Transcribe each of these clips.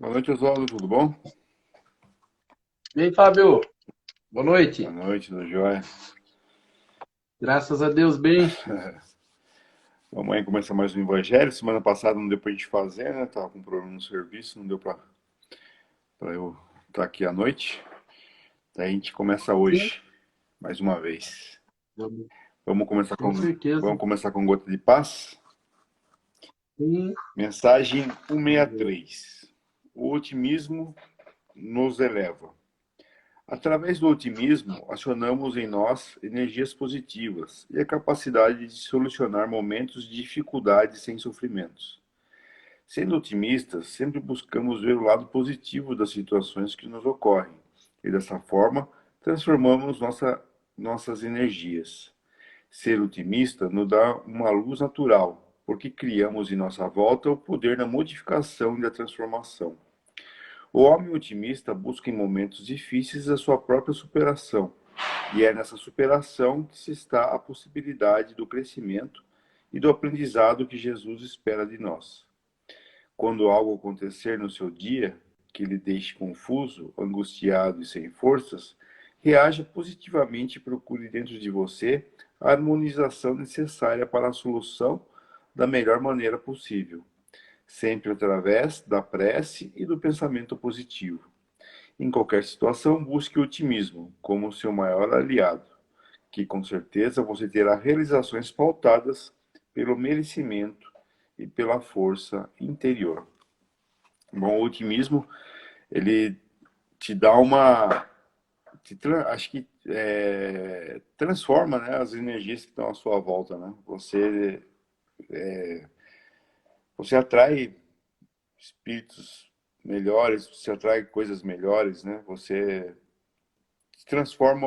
Boa noite, Oswaldo, tudo bom? E aí, Fábio? Boa Boa noite. noite, tudo jóia? Graças a Deus, bem. Vamos aí começar mais um Evangelho. Semana passada não deu pra gente fazer, né? Tava com problema no serviço, não deu pra eu estar aqui à noite. Daí a gente começa Sim, hoje, mais uma vez. vamos, Vamos começar com certeza. vamos começar com gota de paz. Sim, Mensagem vamos ver. 163. O otimismo nos eleva. Através do otimismo, acionamos em nós energias positivas e a capacidade de solucionar momentos de dificuldade sem sofrimentos. Sendo otimistas, sempre buscamos ver o lado positivo das situações que nos ocorrem e, dessa forma, transformamos nossas energias. Ser otimista nos dá uma luz natural, porque criamos em nossa volta o poder da modificação e da transformação. O homem otimista busca em momentos difíceis a sua própria superação, e é nessa superação que se está a possibilidade do crescimento e do aprendizado que Jesus espera de nós. Quando algo acontecer no seu dia que lhe deixe confuso, angustiado e sem forças, reaja positivamente e procure dentro de você a harmonização necessária para a solução da melhor maneira possível, sempre através da prece e do pensamento positivo. Em qualquer situação, busque o otimismo como seu maior aliado, que com certeza você terá realizações pautadas pelo merecimento e pela força interior. Bom, o otimismo, ele te dá uma... acho que transforma, né, as energias que estão à sua volta, né? Você atrai espíritos melhores, você atrai coisas melhores, né? Você transforma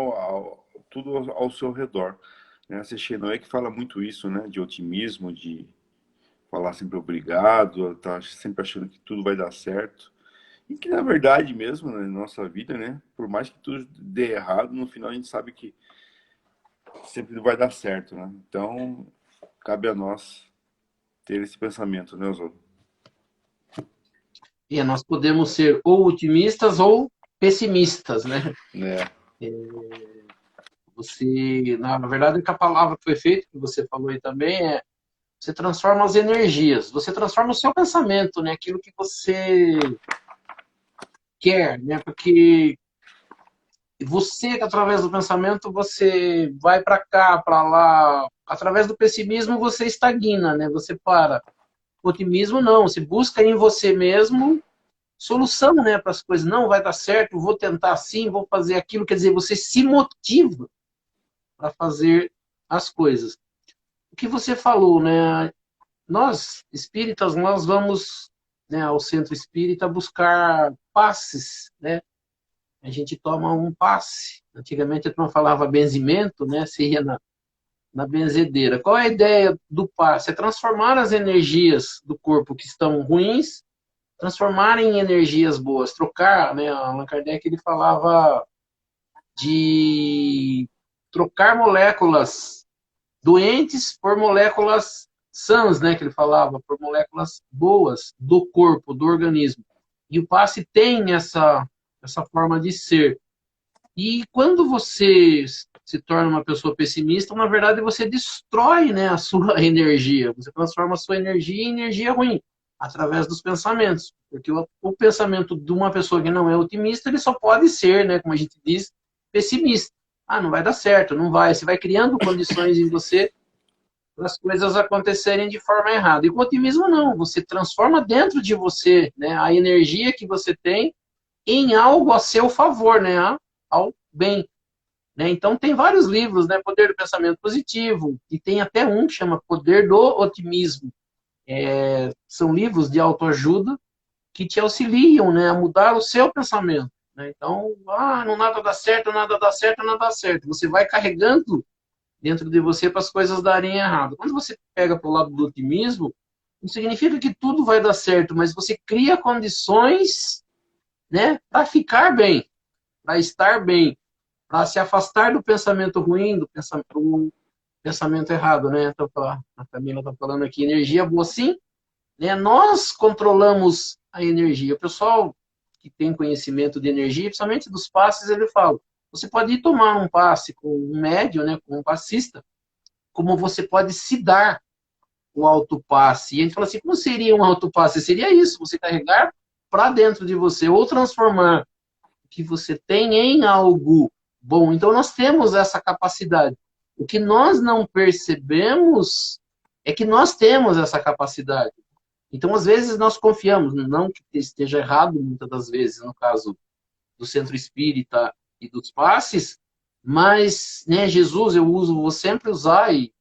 tudo ao seu redor. Né? A Chenoe que fala muito isso, né? De otimismo, de falar sempre obrigado, tá sempre achando que tudo vai dar certo. E que na verdade mesmo, né, na nossa vida, né? Por mais que tudo dê errado, no final a gente sabe que sempre vai dar certo, né? Então, cabe a nós ter esse pensamento, né, Oswaldo? E nós podemos ser ou otimistas ou pessimistas, né? É, Você, na verdade, que a palavra que foi feita, que você falou aí também, você transforma as energias, você transforma o seu pensamento, né? Aquilo que você quer, né? Porque você, através do pensamento, você vai para cá, para lá. Através do pessimismo, você estagna, né? Você para. O otimismo não, você busca em você mesmo solução, né, para as coisas. Não vai dar certo, vou tentar assim, vou fazer aquilo. Quer dizer, você se motiva para fazer as coisas. O que você falou, né? Nós, espíritas, nós vamos, né, ao centro espírita buscar passes, né? A gente toma um passe. Antigamente a turma falava benzimento, né? Você ia na benzedeira. Qual é a ideia do passe? É transformar as energias do corpo que estão ruins, transformar em energias boas, trocar, né? Allan Kardec ele falava de trocar moléculas doentes por moléculas sãs, né? Que ele falava, por moléculas boas do corpo, do organismo. E o passe tem essa forma de ser. E quando você se torna uma pessoa pessimista, na verdade você destrói, né, a sua energia. Você transforma a sua energia em energia ruim através dos pensamentos. Porque o pensamento de uma pessoa que não é otimista, ele só pode ser, né, como a gente diz, pessimista. Ah, não vai dar certo, não vai. Você vai criando condições em você para as coisas acontecerem de forma errada. E com o otimismo não, você transforma dentro de você, né, a energia que você tem em algo a seu favor, né, ao bem. Né? Então, tem vários livros, né? Poder do Pensamento Positivo, e tem até um que chama Poder do Otimismo. São livros de autoajuda que te auxiliam, né, a mudar o seu pensamento. Né? Então, não nada dá certo, nada dá certo, nada dá certo. Você vai carregando dentro de você para as coisas darem errado. Quando você pega para o lado do otimismo, não significa que tudo vai dar certo, mas você cria condições, né, para ficar bem, para estar bem, para se afastar do pensamento ruim, do pensamento errado, né? Então, a Camila está falando aqui, energia boa sim, né? Nós controlamos a energia. O pessoal que tem conhecimento de energia, principalmente dos passes, ele fala, você pode ir tomar um passe com um médium, né, com um passista, como você pode se dar o autopasse. E a gente fala assim, como seria um autopasse? Seria isso, você carregar para dentro de você, ou transformar o que você tem em algo bom. Então nós temos essa capacidade. O que nós não percebemos é que nós temos essa capacidade. Então, às vezes, nós confiamos, não que esteja errado, muitas das vezes, no caso do centro espírita e dos passes, mas, né, Jesus, vou sempre usar, e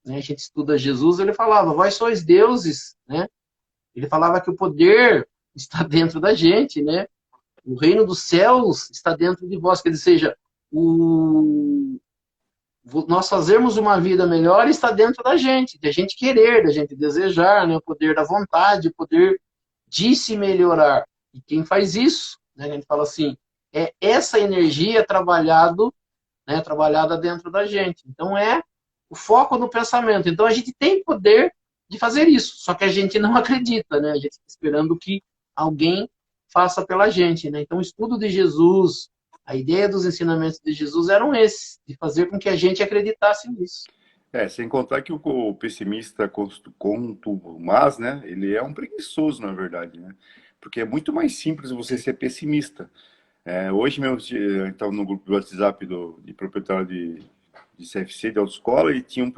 né, a gente estuda Jesus, ele falava, vós sois deuses, né? Ele falava que o poder está dentro da gente, né? O reino dos céus está dentro de vós, quer dizer, seja, nós fazermos uma vida melhor está dentro da gente, de a gente querer, da gente desejar, né? O poder da vontade, o poder de se melhorar. E quem faz isso, né? A gente fala assim, é essa energia né? Trabalhada dentro da gente. Então é o foco no pensamento. Então a gente tem poder de fazer isso, só que a gente não acredita, né? A gente está esperando que alguém faça pela gente, né? Então o estudo de Jesus, a ideia dos ensinamentos de Jesus eram esses, de fazer com que a gente acreditasse nisso. Sem contar que o pessimista contumaz, né? Ele é um preguiçoso, na verdade, né? Porque é muito mais simples você ser pessimista. Hoje mesmo, eu estava no grupo do WhatsApp de proprietário de CFC, de autoescola, e tinha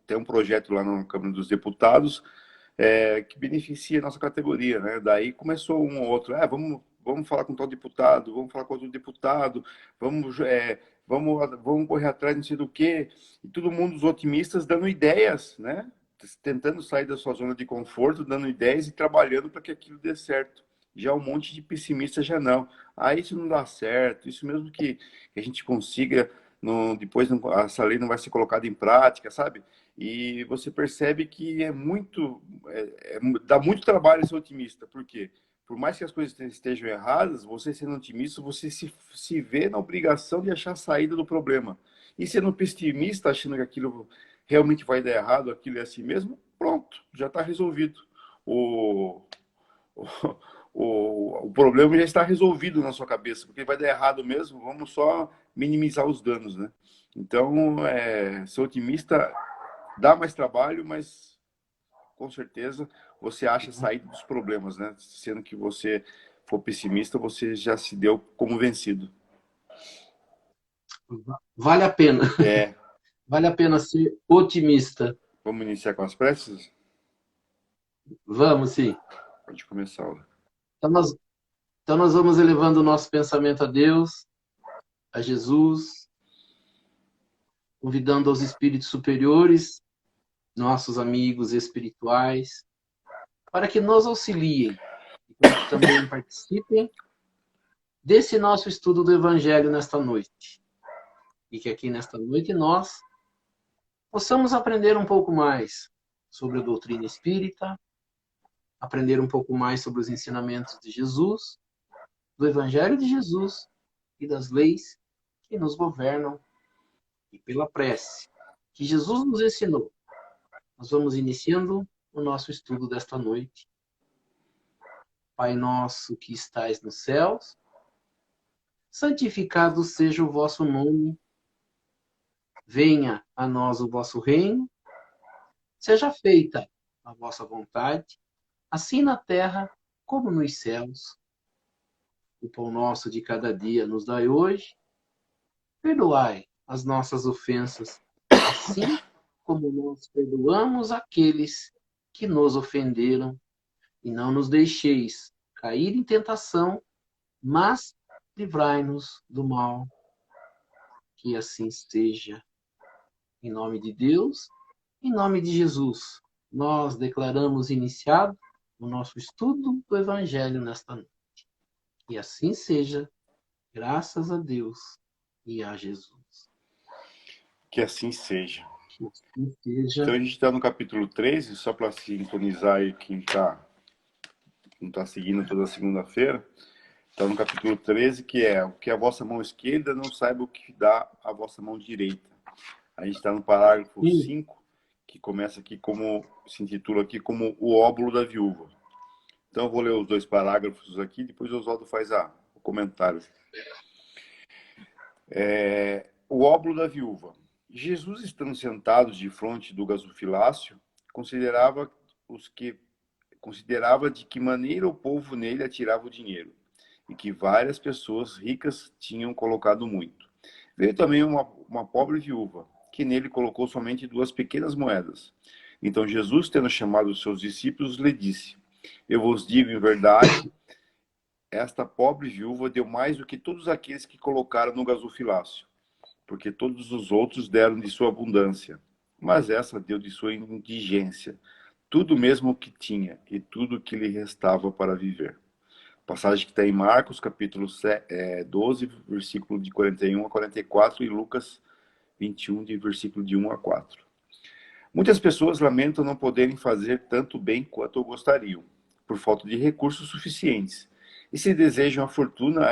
tem um projeto lá na Câmara dos Deputados que beneficia a nossa categoria, né? Daí começou um ou outro, vamos falar com tal deputado, vamos falar com outro deputado, vamos, vamos correr atrás não sei do quê. E todo mundo, os otimistas, dando ideias, né? Tentando sair da sua zona de conforto, dando ideias e trabalhando para que aquilo dê certo. Já um monte de pessimistas já não. Isso não dá certo, isso mesmo que a gente consiga, depois essa lei não vai ser colocada em prática, sabe? E você percebe que dá muito trabalho ser otimista. Por quê? Por mais que as coisas estejam erradas, você sendo otimista, você se vê na obrigação de achar a saída do problema. E sendo pessimista, achando que aquilo realmente vai dar errado, aquilo é assim mesmo, pronto, já está resolvido. O, o, o problema já está resolvido na sua cabeça, porque vai dar errado mesmo, vamos só minimizar os danos, né? Então, ser otimista dá mais trabalho, mas com certeza você acha saída dos problemas, né? Sendo que você for pessimista, você já se deu como vencido. Vale a pena. É. Vale a pena ser otimista. Vamos iniciar com as preces? Vamos, sim. Pode começar, Laura. Então nós vamos elevando o nosso pensamento a Deus, a Jesus, convidando aos espíritos superiores, nossos amigos espirituais, para que nos auxiliem e para que também participem desse nosso estudo do Evangelho nesta noite. E que aqui nesta noite nós possamos aprender um pouco mais sobre a doutrina espírita, aprender um pouco mais sobre os ensinamentos de Jesus, do Evangelho de Jesus e das leis que nos governam, e pela prece que Jesus nos ensinou. Nós vamos iniciando o nosso estudo desta noite. Pai nosso que estais nos céus, santificado seja o vosso nome. Venha a nós o vosso reino. Seja feita a vossa vontade, assim na terra como nos céus. O pão nosso de cada dia nos dai hoje. Perdoai as nossas ofensas, assim como nós perdoamos aqueles que nos ofenderam. E não nos deixeis cair em tentação, mas livrai-nos do mal. Que assim seja. Em nome de Deus, em nome de Jesus, nós declaramos iniciado o nosso estudo do Evangelho nesta noite. E assim seja, graças a Deus e a Jesus. Que assim seja. Que assim seja. Então a gente está no capítulo 13, só para sintonizar aí quem não tá seguindo toda segunda-feira. Está no capítulo 13, que é o que a vossa mão esquerda não saiba o que dá a vossa mão direita. A gente está no parágrafo 5, que começa aqui se intitula aqui como o óbolo da viúva. Então, eu vou ler os 2 parágrafos aqui, depois o Oswaldo faz o comentário. O óbolo da viúva. Jesus, estando sentado de frente do gasofilácio, considerava de que maneira o povo nele atirava o dinheiro, e que várias pessoas ricas tinham colocado muito. Veio também uma pobre viúva, que nele colocou somente 2 pequenas moedas. Então Jesus, tendo chamado os seus discípulos, lhe disse: Eu vos digo em verdade, esta pobre viúva deu mais do que todos aqueles que colocaram no gasofilácio, porque todos os outros deram de sua abundância, mas essa deu de sua indigência, tudo mesmo que tinha e tudo que lhe restava para viver. Passagem que está em Marcos, capítulo 12, versículo de 41 a 44, e Lucas 21, de versículo de 1 a 4. Muitas pessoas lamentam não poderem fazer tanto bem quanto gostariam, por falta de recursos suficientes. E se desejam a fortuna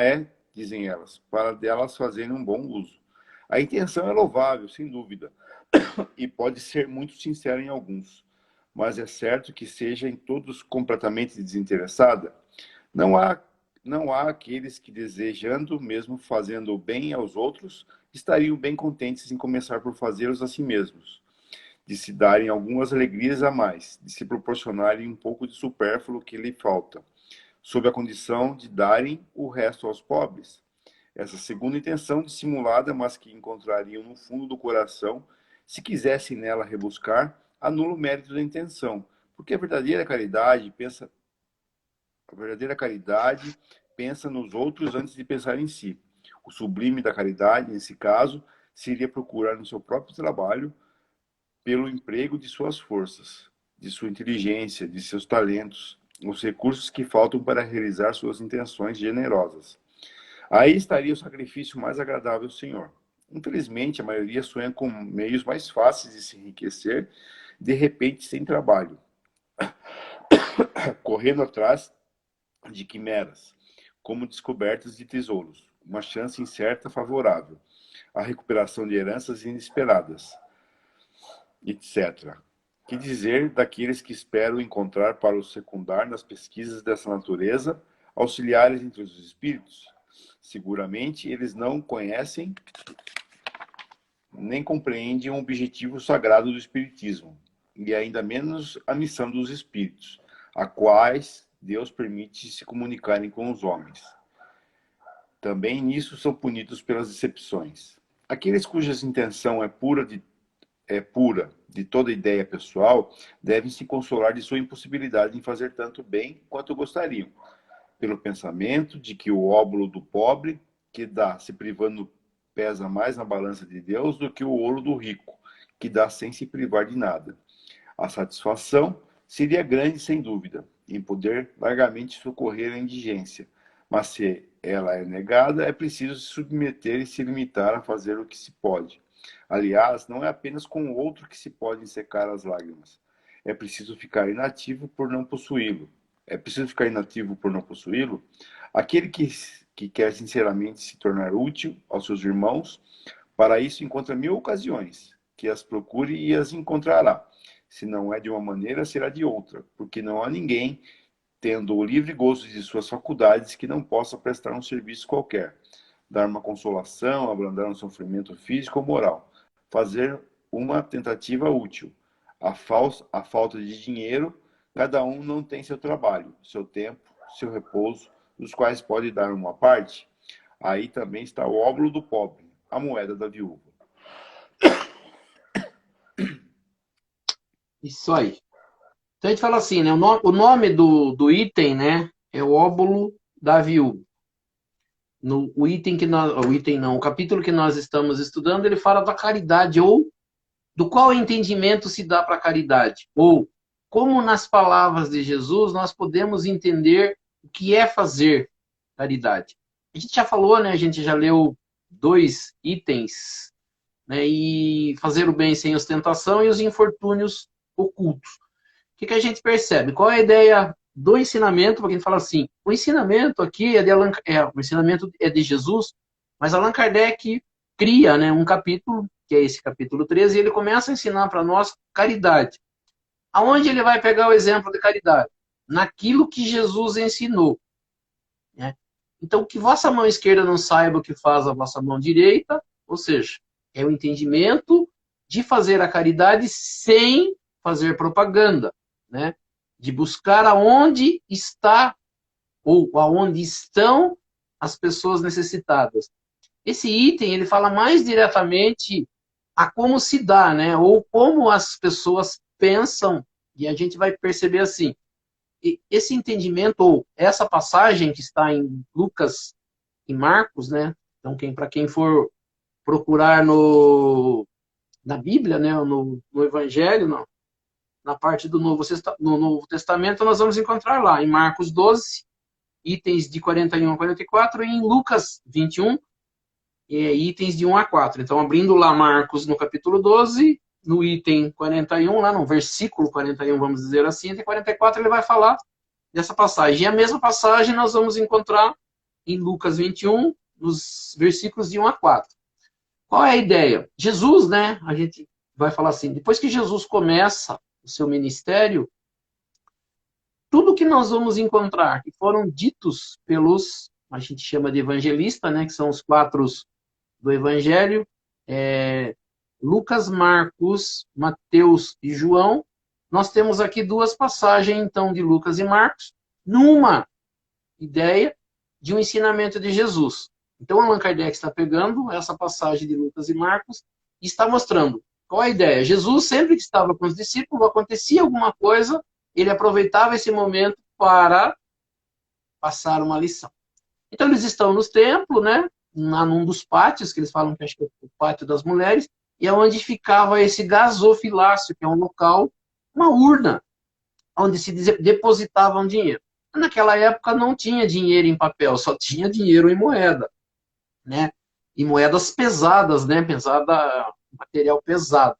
dizem elas, para delas fazerem um bom uso. A intenção é louvável, sem dúvida, e pode ser muito sincera em alguns, mas é certo que seja em todos completamente desinteressada. Não há aqueles que, desejando, mesmo fazendo o bem aos outros, estariam bem contentes em começar por fazê-los a si mesmos, de se darem algumas alegrias a mais, de se proporcionarem um pouco de supérfluo que lhe falta, sob a condição de darem o resto aos pobres. Essa segunda intenção dissimulada, mas que encontrariam no fundo do coração, se quisessem nela rebuscar, anula o mérito da intenção, porque a verdadeira caridade pensa nos outros antes de pensar em si. O sublime da caridade, nesse caso, seria procurar no seu próprio trabalho, pelo emprego de suas forças, de sua inteligência, de seus talentos, os recursos que faltam para realizar suas intenções generosas. Aí estaria o sacrifício mais agradável ao Senhor. Infelizmente, a maioria sonha com meios mais fáceis de se enriquecer, de repente sem trabalho, correndo atrás de quimeras, como descobertas de tesouros, uma chance incerta favorável, a recuperação de heranças inesperadas, etc. Que dizer daqueles que esperam encontrar para o secundar nas pesquisas dessa natureza auxiliares entre os espíritos? Seguramente eles não conhecem nem compreendem o objetivo sagrado do espiritismo, e ainda menos a missão dos espíritos, a quais Deus permite se comunicarem com os homens. Também nisso são punidos pelas decepções. Aqueles cuja intenção é pura de toda ideia pessoal, devem se consolar de sua impossibilidade em fazer tanto bem quanto gostariam, pelo pensamento de que o óbolo do pobre, que dá se privando, pesa mais na balança de Deus do que o ouro do rico, que dá sem se privar de nada. A satisfação seria grande, sem dúvida, em poder largamente socorrer a indigência, mas se ela é negada, é preciso se submeter e se limitar a fazer o que se pode. Aliás, não é apenas com o outro que se podem secar as lágrimas. É preciso ficar inativo por não possuí-lo. Aquele que quer sinceramente se tornar útil aos seus irmãos, para isso encontra 1000 ocasiões, que as procure e as encontrará. Se não é de uma maneira, será de outra, porque não há ninguém, tendo o livre gozo de suas faculdades, que não possa prestar um serviço qualquer, dar uma consolação, abrandar um sofrimento físico ou moral, fazer uma tentativa útil. A falta de dinheiro, cada um não tem seu trabalho, seu tempo, seu repouso, dos quais pode dar uma parte. Aí também está o óbolo do pobre, a moeda da viúva. Isso aí. Então a gente fala assim, né? O nome do item, né? É o óbolo da viúva. O capítulo que nós estamos estudando, ele fala da caridade, ou do qual entendimento se dá para a caridade, ou como nas palavras de Jesus nós podemos entender o que é fazer caridade. A gente já falou, né? A gente já leu 2 itens, né? E fazer o bem sem ostentação e os infortúnios ocultos. O que a gente percebe? Qual é a ideia do ensinamento? Porque a gente fala assim, o ensinamento aqui o ensinamento é de Jesus, mas Allan Kardec cria, né, um capítulo, que é esse capítulo 13, e ele começa a ensinar para nós caridade. Aonde ele vai pegar o exemplo de caridade? naquilo que Jesus ensinou, né? Então, que vossa mão esquerda não saiba o que faz a vossa mão direita, ou seja, é o entendimento de fazer a caridade sem fazer propaganda, né? De buscar aonde está ou aonde estão as pessoas necessitadas. Esse item, ele fala mais diretamente a como se dá, né? Ou como as pessoas pensam, e a gente vai perceber assim, esse entendimento, ou essa passagem que está em Lucas e Marcos, né? Então, para quem for procurar na Bíblia, né? No Evangelho, na parte do no Novo Testamento, nós vamos encontrar lá, em Marcos 12, itens de 41 a 44, e em Lucas 21, itens de 1 a 4. Então, abrindo lá Marcos no capítulo 12, no item 41, lá no versículo 41, vamos dizer assim, até 44, ele vai falar dessa passagem. E a mesma passagem nós vamos encontrar em Lucas 21, nos versículos de 1 a 4. Qual é a ideia? Jesus, né, a gente vai falar assim, depois que Jesus começa o seu ministério, tudo que nós vamos encontrar, que foram ditos pelos, a gente chama de evangelista, né, que são os 4 do Evangelho, Lucas, Marcos, Mateus e João. Nós temos aqui 2 passagens, então, de Lucas e Marcos, numa ideia de um ensinamento de Jesus. Então, Allan Kardec está pegando essa passagem de Lucas e Marcos e está mostrando qual é a ideia. Jesus, sempre que estava com os discípulos, acontecia alguma coisa, ele aproveitava esse momento para passar uma lição. Então, eles estão nos templos, né? Num dos pátios, que eles falam que acho que é o pátio das mulheres, e é onde ficava esse gasofilácio, que é um local, uma urna, onde se depositavam dinheiro. Naquela época não tinha dinheiro em papel, só tinha dinheiro em moeda, né? E moedas pesadas, né? Material pesado.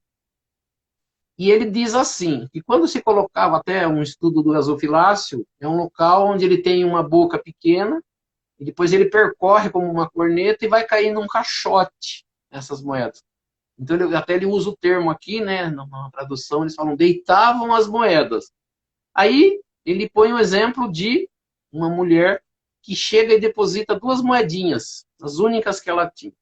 E ele diz assim, que quando se colocava até um estudo do gasofilácio, é um local onde ele tem uma boca pequena, e depois ele percorre como uma corneta e vai cair num caixote essas moedas. Então ele usa o termo aqui, né, na tradução, eles falam, deitavam as moedas. Aí ele põe um exemplo de uma mulher que chega e deposita 2 moedinhas, as únicas que ela tinha.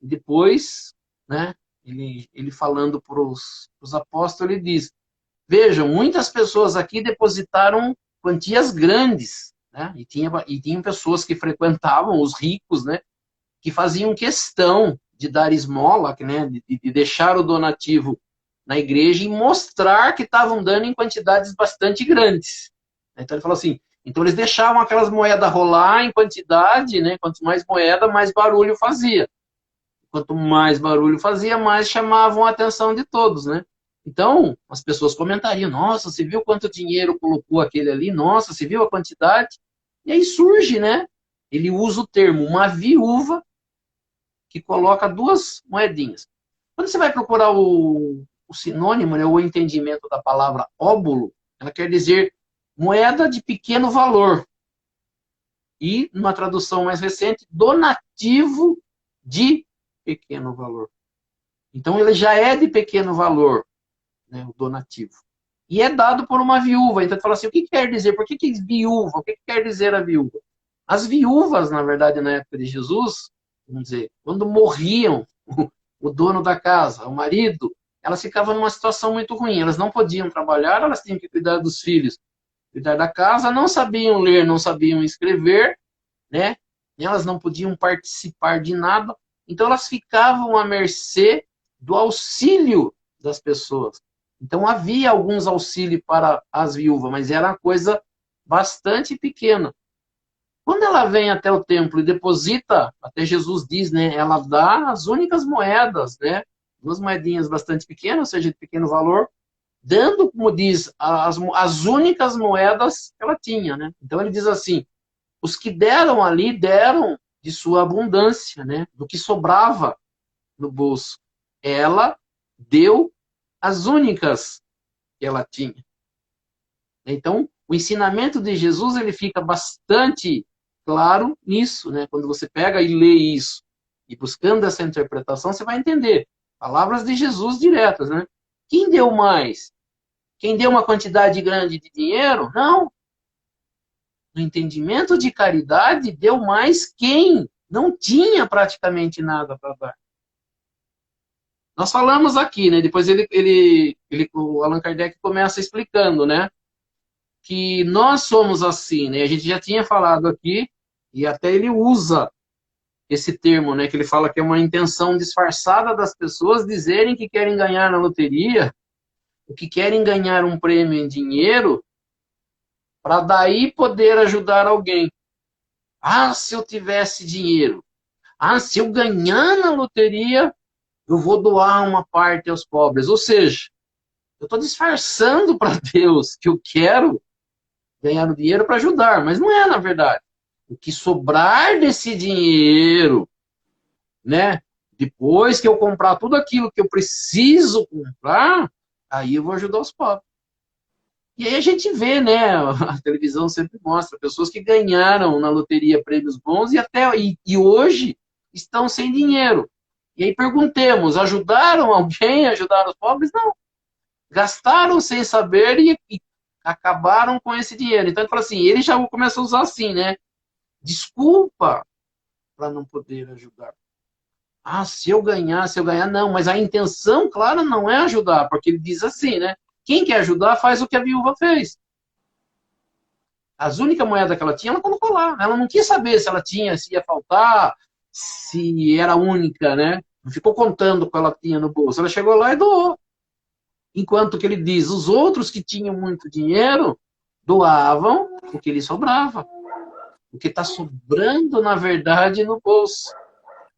E depois, né, ele falando para os apóstolos, ele diz, vejam, muitas pessoas aqui depositaram quantias grandes, né? E tinham pessoas que frequentavam, os ricos, né? Que faziam questão de dar esmola, né? De deixar o donativo na igreja e mostrar que estavam dando em quantidades bastante grandes. Então ele falou assim, então eles deixavam aquelas moedas rolar em quantidade, né? Quanto mais moeda, mais barulho fazia. Quanto mais barulho fazia, mais chamavam a atenção de todos, né? Então, as pessoas comentariam, nossa, você viu quanto dinheiro colocou aquele ali? Nossa, você viu a quantidade? E aí surge, né? Ele usa o termo uma viúva que coloca 2 moedinhas. Quando você vai procurar o sinônimo, né, o entendimento da palavra óbolo, ela quer dizer moeda de pequeno valor. E, numa tradução mais recente, donativo de pequeno valor. Então, ele já é de pequeno valor, né, o donativo. E é dado por uma viúva. Então, tu fala assim, o que quer dizer? Por que viúva? O que quer dizer a viúva? As viúvas, na verdade, na época de Jesus, vamos dizer, quando morriam o dono da casa, o marido, elas ficavam numa situação muito ruim. Elas não podiam trabalhar, elas tinham que cuidar dos filhos, cuidar da casa, não sabiam ler, não sabiam escrever, né? E elas não podiam participar de nada. Então, elas ficavam à mercê do auxílio das pessoas. Então, havia alguns auxílios para as viúvas, mas era uma coisa bastante pequena. Quando ela vem até o templo e deposita, até Jesus diz, né? Ela dá as únicas moedas, né? 2 moedinhas bastante pequenas, ou seja, de pequeno valor, dando, como diz, as únicas moedas que ela tinha, né? Então, ele diz assim, os que deram ali, deram de sua abundância, né? Do que sobrava no bolso. Ela deu as únicas que ela tinha. Então, o ensinamento de Jesus, ele fica bastante claro nisso, né? Quando você pega e lê isso, e buscando essa interpretação, você vai entender. Palavras de Jesus diretas, né? Quem deu mais? Quem deu uma quantidade grande de dinheiro? Não. no entendimento de caridade, deu mais quem não tinha praticamente nada para dar. Nós falamos aqui, né? Depois o Allan Kardec começa explicando, né? Que nós somos assim, né? A gente já tinha falado aqui, e até ele usa esse termo, né? Que ele fala que é uma intenção disfarçada das pessoas dizerem que querem ganhar na loteria, ou que querem ganhar um prêmio em dinheiro, para daí poder ajudar alguém. Ah, se eu tivesse dinheiro. Ah, se eu ganhar na loteria, eu vou doar uma parte aos pobres. Ou seja, eu estou disfarçando para Deus que eu quero ganhar o dinheiro para ajudar, mas não é, na verdade. O que sobrar desse dinheiro, né? Depois que eu comprar tudo aquilo que eu preciso comprar, aí eu vou ajudar os pobres. E aí a gente vê, né? A televisão sempre mostra pessoas que ganharam na loteria prêmios bons e hoje estão sem dinheiro. E aí perguntemos, ajudaram alguém a ajudar os pobres? Não. Gastaram sem saber e acabaram com esse dinheiro. Então ele fala assim, ele já começa a usar assim, né? Desculpa para não poder ajudar. Ah, se eu ganhar, não, mas a intenção, claro, não é ajudar, porque ele diz assim, né? Quem quer ajudar faz o que a viúva fez. As únicas moedas que ela tinha, ela colocou lá. Ela não quis saber se ela tinha, se ia faltar, se era única, né? Não ficou contando o que ela tinha no bolso. Ela chegou lá e doou. Enquanto que ele diz, os outros que tinham muito dinheiro doavam o que lhe sobrava. O que está sobrando, na verdade, no bolso.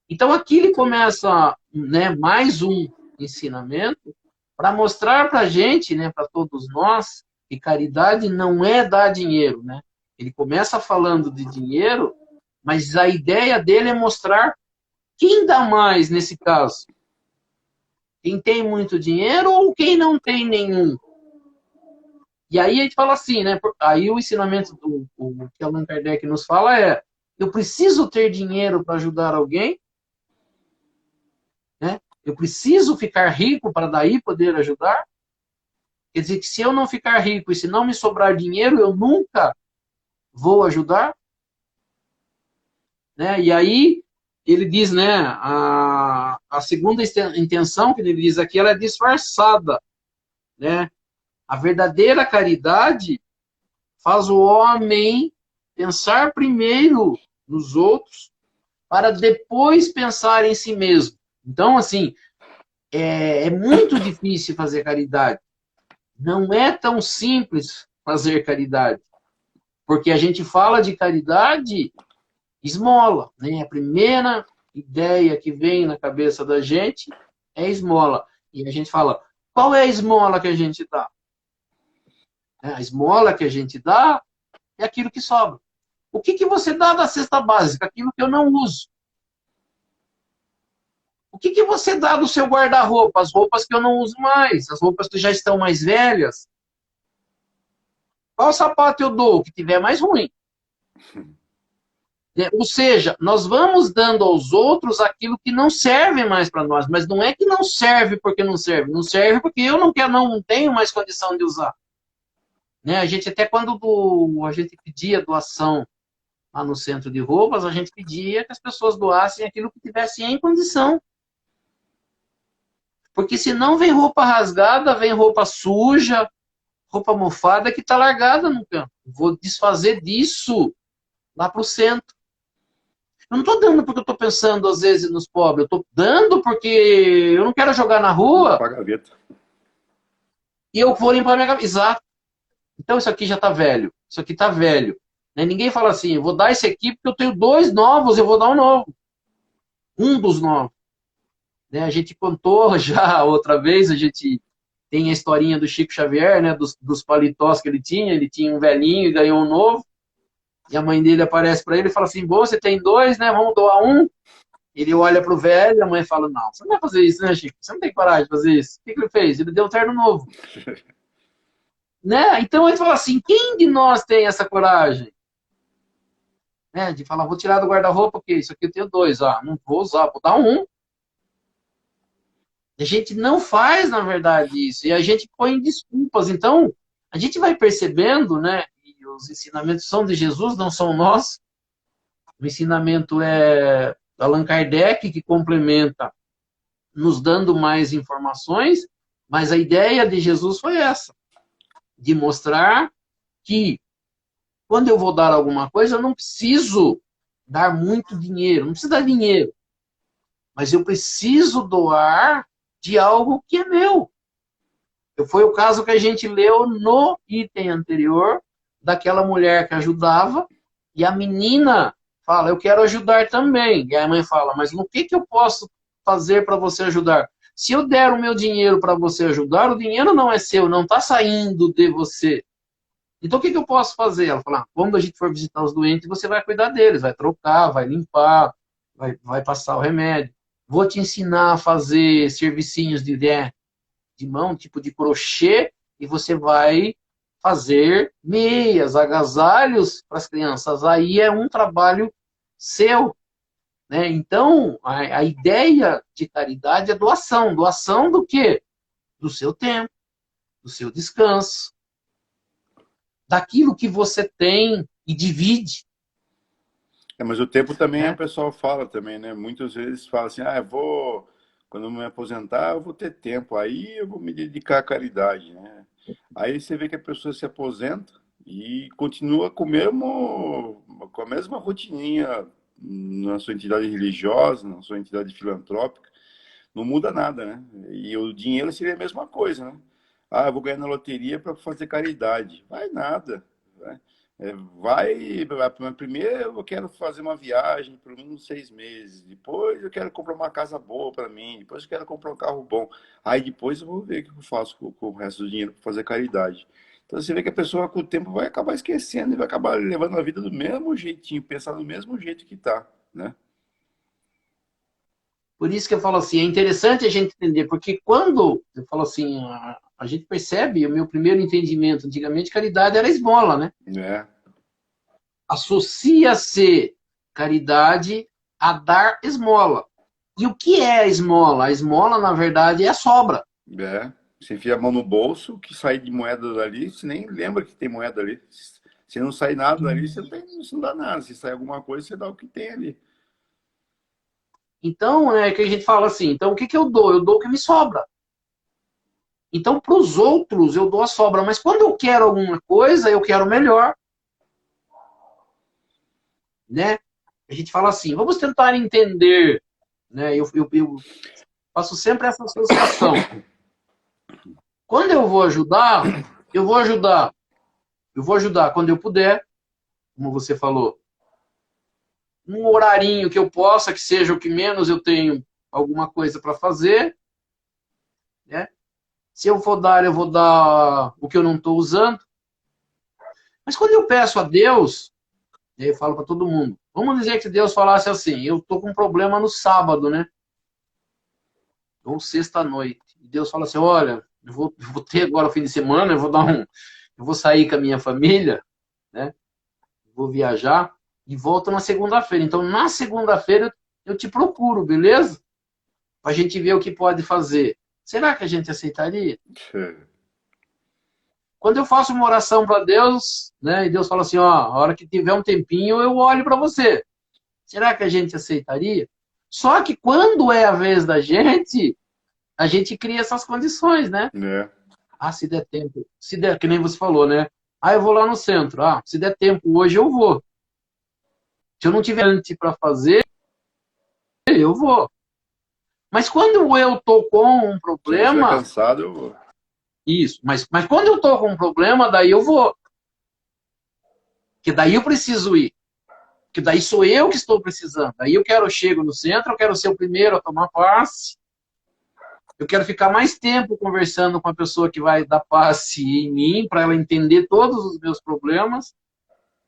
Então aqui ele começa, né, mais um ensinamento para mostrar para a gente, né, para todos nós, que caridade não é dar dinheiro, né? Ele começa falando de dinheiro, mas a ideia dele é mostrar quem dá mais nesse caso. Quem tem muito dinheiro ou quem não tem nenhum? E aí a gente fala assim, né? Aí o ensinamento o que Allan Kardec nos fala é: eu preciso ter dinheiro para ajudar alguém, né? Eu preciso ficar rico para daí poder ajudar. Quer dizer que se eu não ficar rico e se não me sobrar dinheiro, eu nunca vou ajudar, né? E aí ele diz, né? A segunda intenção que ele diz aqui, ela é disfarçada, né? A verdadeira caridade faz o homem pensar primeiro nos outros para depois pensar em si mesmo. Então, assim, é muito difícil fazer caridade. Não é tão simples fazer caridade. Porque a gente fala de caridade esmola, né? A primeira ideia que vem na cabeça da gente é esmola. E a gente fala, qual é a esmola que a gente dá? A esmola que a gente dá é aquilo que sobra. O que você dá da cesta básica? Aquilo que eu não uso. O que você dá do seu guarda-roupa? As roupas que eu não uso mais, as roupas que já estão mais velhas. Qual sapato eu dou? O que tiver mais ruim. Ou seja, nós vamos dando aos outros aquilo que não serve mais para nós, mas não é que não serve porque não serve. Não serve porque eu não tenho mais condição de usar. Né? A gente até quando a gente pedia doação lá no centro de roupas, a gente pedia que as pessoas doassem aquilo que tivessem em condição. Porque senão vem roupa rasgada, vem roupa suja, roupa mofada que está largada no campo. Vou desfazer disso lá para o centro. Eu não estou dando porque eu estou pensando, às vezes, nos pobres. Eu estou dando porque eu não quero jogar na rua. E eu vou limpar minha gaveta. Exato. Então isso aqui já está velho. Isso aqui está velho. Né? Ninguém fala assim, eu vou dar esse aqui porque eu tenho 2 novos, eu vou dar um novo. Um dos novos. Né? A gente contou já outra vez, a gente tem a historinha do Chico Xavier, né? dos paletós que ele tinha um velhinho e ganhou um novo, e a mãe dele aparece para ele e fala assim, bom, você tem 2, né? Vamos doar um. Ele olha pro velho e a mãe fala, não, você não vai fazer isso, né, Chico? Você não tem coragem de fazer isso. O que ele fez? Ele deu um terno novo. Né? Então ele fala assim, quem de nós tem essa coragem? Né? De falar, vou tirar do guarda-roupa, porque isso aqui eu tenho 2, não vou usar, vou dar um. A gente não faz, na verdade, isso. E a gente põe desculpas. Então, a gente vai percebendo, né? E os ensinamentos são de Jesus, não são nossos. O ensinamento é Allan Kardec, que complementa, nos dando mais informações, mas a ideia de Jesus foi essa, de mostrar que quando eu vou dar alguma coisa, eu não preciso dar muito dinheiro, não preciso dar dinheiro, mas eu preciso doar de algo que é meu. Foi o caso que a gente leu no item anterior, daquela mulher que ajudava, e a menina fala, eu quero ajudar também. E a mãe fala, mas no que eu posso fazer para você ajudar? Se eu der o meu dinheiro para você ajudar, o dinheiro não é seu, não está saindo de você. Então o que eu posso fazer? Ela fala, quando a gente for visitar os doentes, você vai cuidar deles, vai trocar, vai limpar, vai passar o remédio. Vou te ensinar a fazer servicinhos de mão, tipo de crochê, e você vai fazer meias, agasalhos para as crianças. Aí é um trabalho seu, né? Então, a ideia de caridade é doação. Doação do quê? Do seu tempo, do seu descanso, daquilo que você tem e divide. Mas o tempo também, o Né? pessoal fala também, né? Muitas vezes fala assim, eu vou, quando eu me aposentar, eu vou ter tempo, aí eu vou me dedicar à caridade, né? Aí você vê que a pessoa se aposenta e continua com a mesma rotininha na sua entidade religiosa, na sua entidade filantrópica, não muda nada, né? E o dinheiro seria a mesma coisa, né? Eu vou ganhar na loteria para fazer caridade. Vai nada, né? Primeiro eu quero fazer uma viagem por uns 6 meses. Depois eu quero comprar uma casa boa para mim. Depois eu quero comprar um carro bom. Aí depois eu vou ver o que eu faço com o resto do dinheiro para fazer caridade. Então você vê que a pessoa com o tempo vai acabar esquecendo e vai acabar levando a vida do mesmo jeitinho, pensando do mesmo jeito que tá, né? Por isso que eu falo assim, é interessante a gente entender, porque quando eu falo assim, a gente percebe, o meu primeiro entendimento, antigamente, caridade era esmola, né? É, Associa-se caridade a dar esmola. E o que é a esmola? A esmola, na verdade, é a sobra. é. Você enfia a mão no bolso, que sai de moeda dali, você nem lembra que tem moeda ali. Se não sai nada dali, você não dá nada. Se sai alguma coisa, você dá o que tem ali. Então, é que a gente fala assim, então o que eu dou? Eu dou o que me sobra. Então, para os outros, eu dou a sobra. Mas quando eu quero alguma coisa, eu quero melhor. Né? A gente fala assim, vamos tentar entender. Né? Eu faço sempre essa associação. Quando eu vou ajudar, eu vou ajudar. Eu vou ajudar quando eu puder, como você falou. Um horarinho que eu possa, que seja o que menos eu tenho alguma coisa para fazer. Né? Se eu vou dar o que eu não estou usando. Mas quando eu peço a Deus, eu falo para todo mundo, vamos dizer que Deus falasse assim, eu estou com um problema no sábado, né? Ou sexta-noite. E Deus fala assim, olha, eu vou ter agora o fim de semana, eu vou sair com a minha família, né? Vou viajar e volto na segunda-feira. Então, na segunda-feira, eu te procuro, beleza? Para a gente ver o que pode fazer. Será que a gente aceitaria? Quando eu faço uma oração para Deus, né, e Deus fala assim, ó, a hora que tiver um tempinho, eu olho para você. Será que a gente aceitaria? Só que quando é a vez da gente, a gente cria essas condições, né? Né? Se der tempo, se der, que nem você falou, né? Eu vou lá no centro. Se der tempo hoje, eu vou. Se eu não tiver antes para fazer, eu vou. Mas quando eu tô com um Se eu não estiver problema, cansado, eu vou. isso. Mas quando eu tô com um problema, daí eu vou. Que daí eu preciso ir. Que daí sou eu que estou precisando. Daí eu chego no centro, eu quero ser o primeiro a tomar passe. Eu quero ficar mais tempo conversando com a pessoa que vai dar passe em mim, para ela entender todos os meus problemas.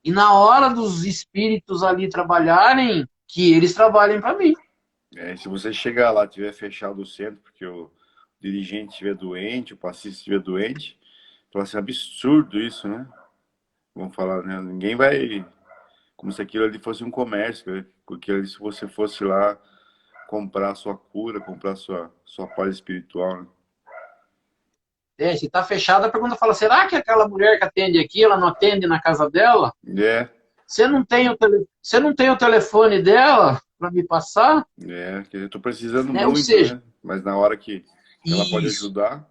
E na hora dos espíritos ali trabalharem, que eles trabalhem para mim. Se você chegar lá, tiver fechado o centro, porque o dirigente estiver doente, o passista estiver doente, fala assim, absurdo isso, né? Vamos falar, né? Ninguém vai. Como se aquilo ali fosse um comércio, né? Porque se você fosse lá comprar sua cura, comprar sua paz espiritual, né? Se está fechada, a pergunta fala, será que aquela mulher que atende aqui, ela não atende na casa dela? Você não tem o telefone dela para me passar? Que eu estou precisando Ou muito, seja, né? Mas na hora que ela pode isso. ajudar,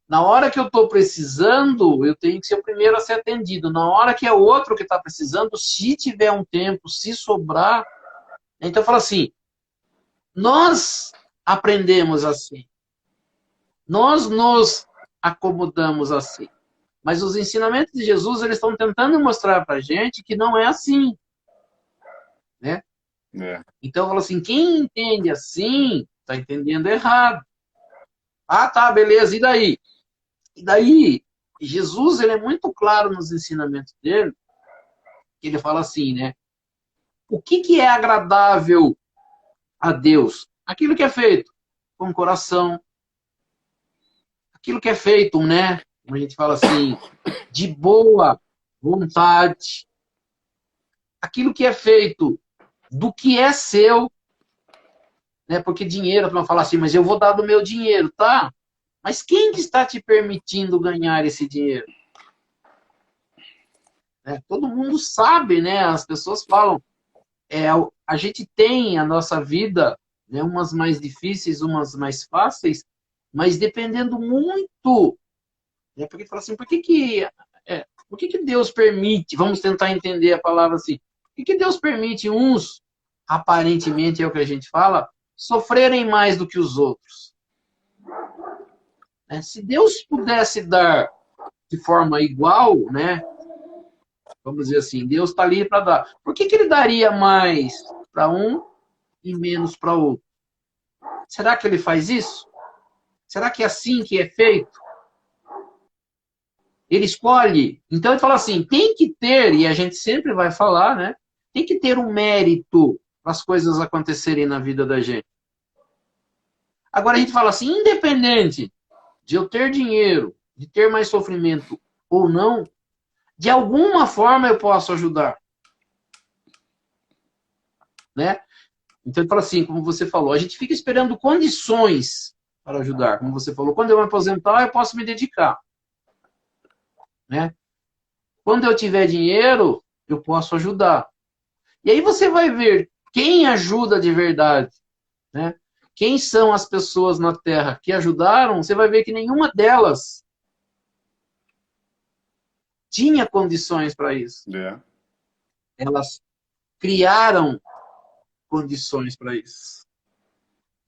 Na hora que eu estou precisando, eu tenho que ser o primeiro a ser atendido. Na hora que é o outro que está precisando, se tiver um tempo, se sobrar. Então, fala assim, nós aprendemos assim. Nós nos acomodamos assim. Mas os ensinamentos de Jesus, eles estão tentando mostrar para a gente que não é assim. Né? Então, fala assim, quem entende assim, está entendendo errado. Ah, tá, beleza, e daí? E daí, Jesus, ele é muito claro nos ensinamentos dele, que ele fala assim, né? O que é agradável a Deus? Aquilo que é feito com o coração, aquilo que é feito, né? Como a gente fala assim, de boa vontade, aquilo que é feito do que é seu, né? Porque dinheiro, tu vai falar assim, mas eu vou dar do meu dinheiro, tá? Mas quem que está te permitindo ganhar esse dinheiro? Todo mundo sabe, né? As pessoas falam, a gente tem a nossa vida, né? Umas mais difíceis, umas mais fáceis, mas dependendo muito, né? Porque fala assim, por que Deus permite? Vamos tentar entender a palavra assim. Por que Deus permite uns, aparentemente é o que a gente fala, sofrerem mais do que os outros? Se Deus pudesse dar de forma igual, né? Vamos dizer assim, Deus está ali para dar. Por que ele daria mais para um e menos para outro? Será que ele faz isso? Será que é assim que é feito? Ele escolhe. Então ele fala assim, tem que ter, e a gente sempre vai falar, né? Tem que ter um mérito para as coisas acontecerem na vida da gente. Agora a gente fala assim, independente de eu ter dinheiro, de ter mais sofrimento ou não, de alguma forma eu posso ajudar. Né? Então ele fala assim, como você falou, a gente fica esperando condições para ajudar. Como você falou, quando eu me aposentar, eu posso me dedicar. Né? Quando eu tiver dinheiro, eu posso ajudar. E aí você vai ver quem ajuda de verdade. Né? Quem são as pessoas na Terra que ajudaram, você vai ver que nenhuma delas tinha condições para isso. Elas criaram condições para isso.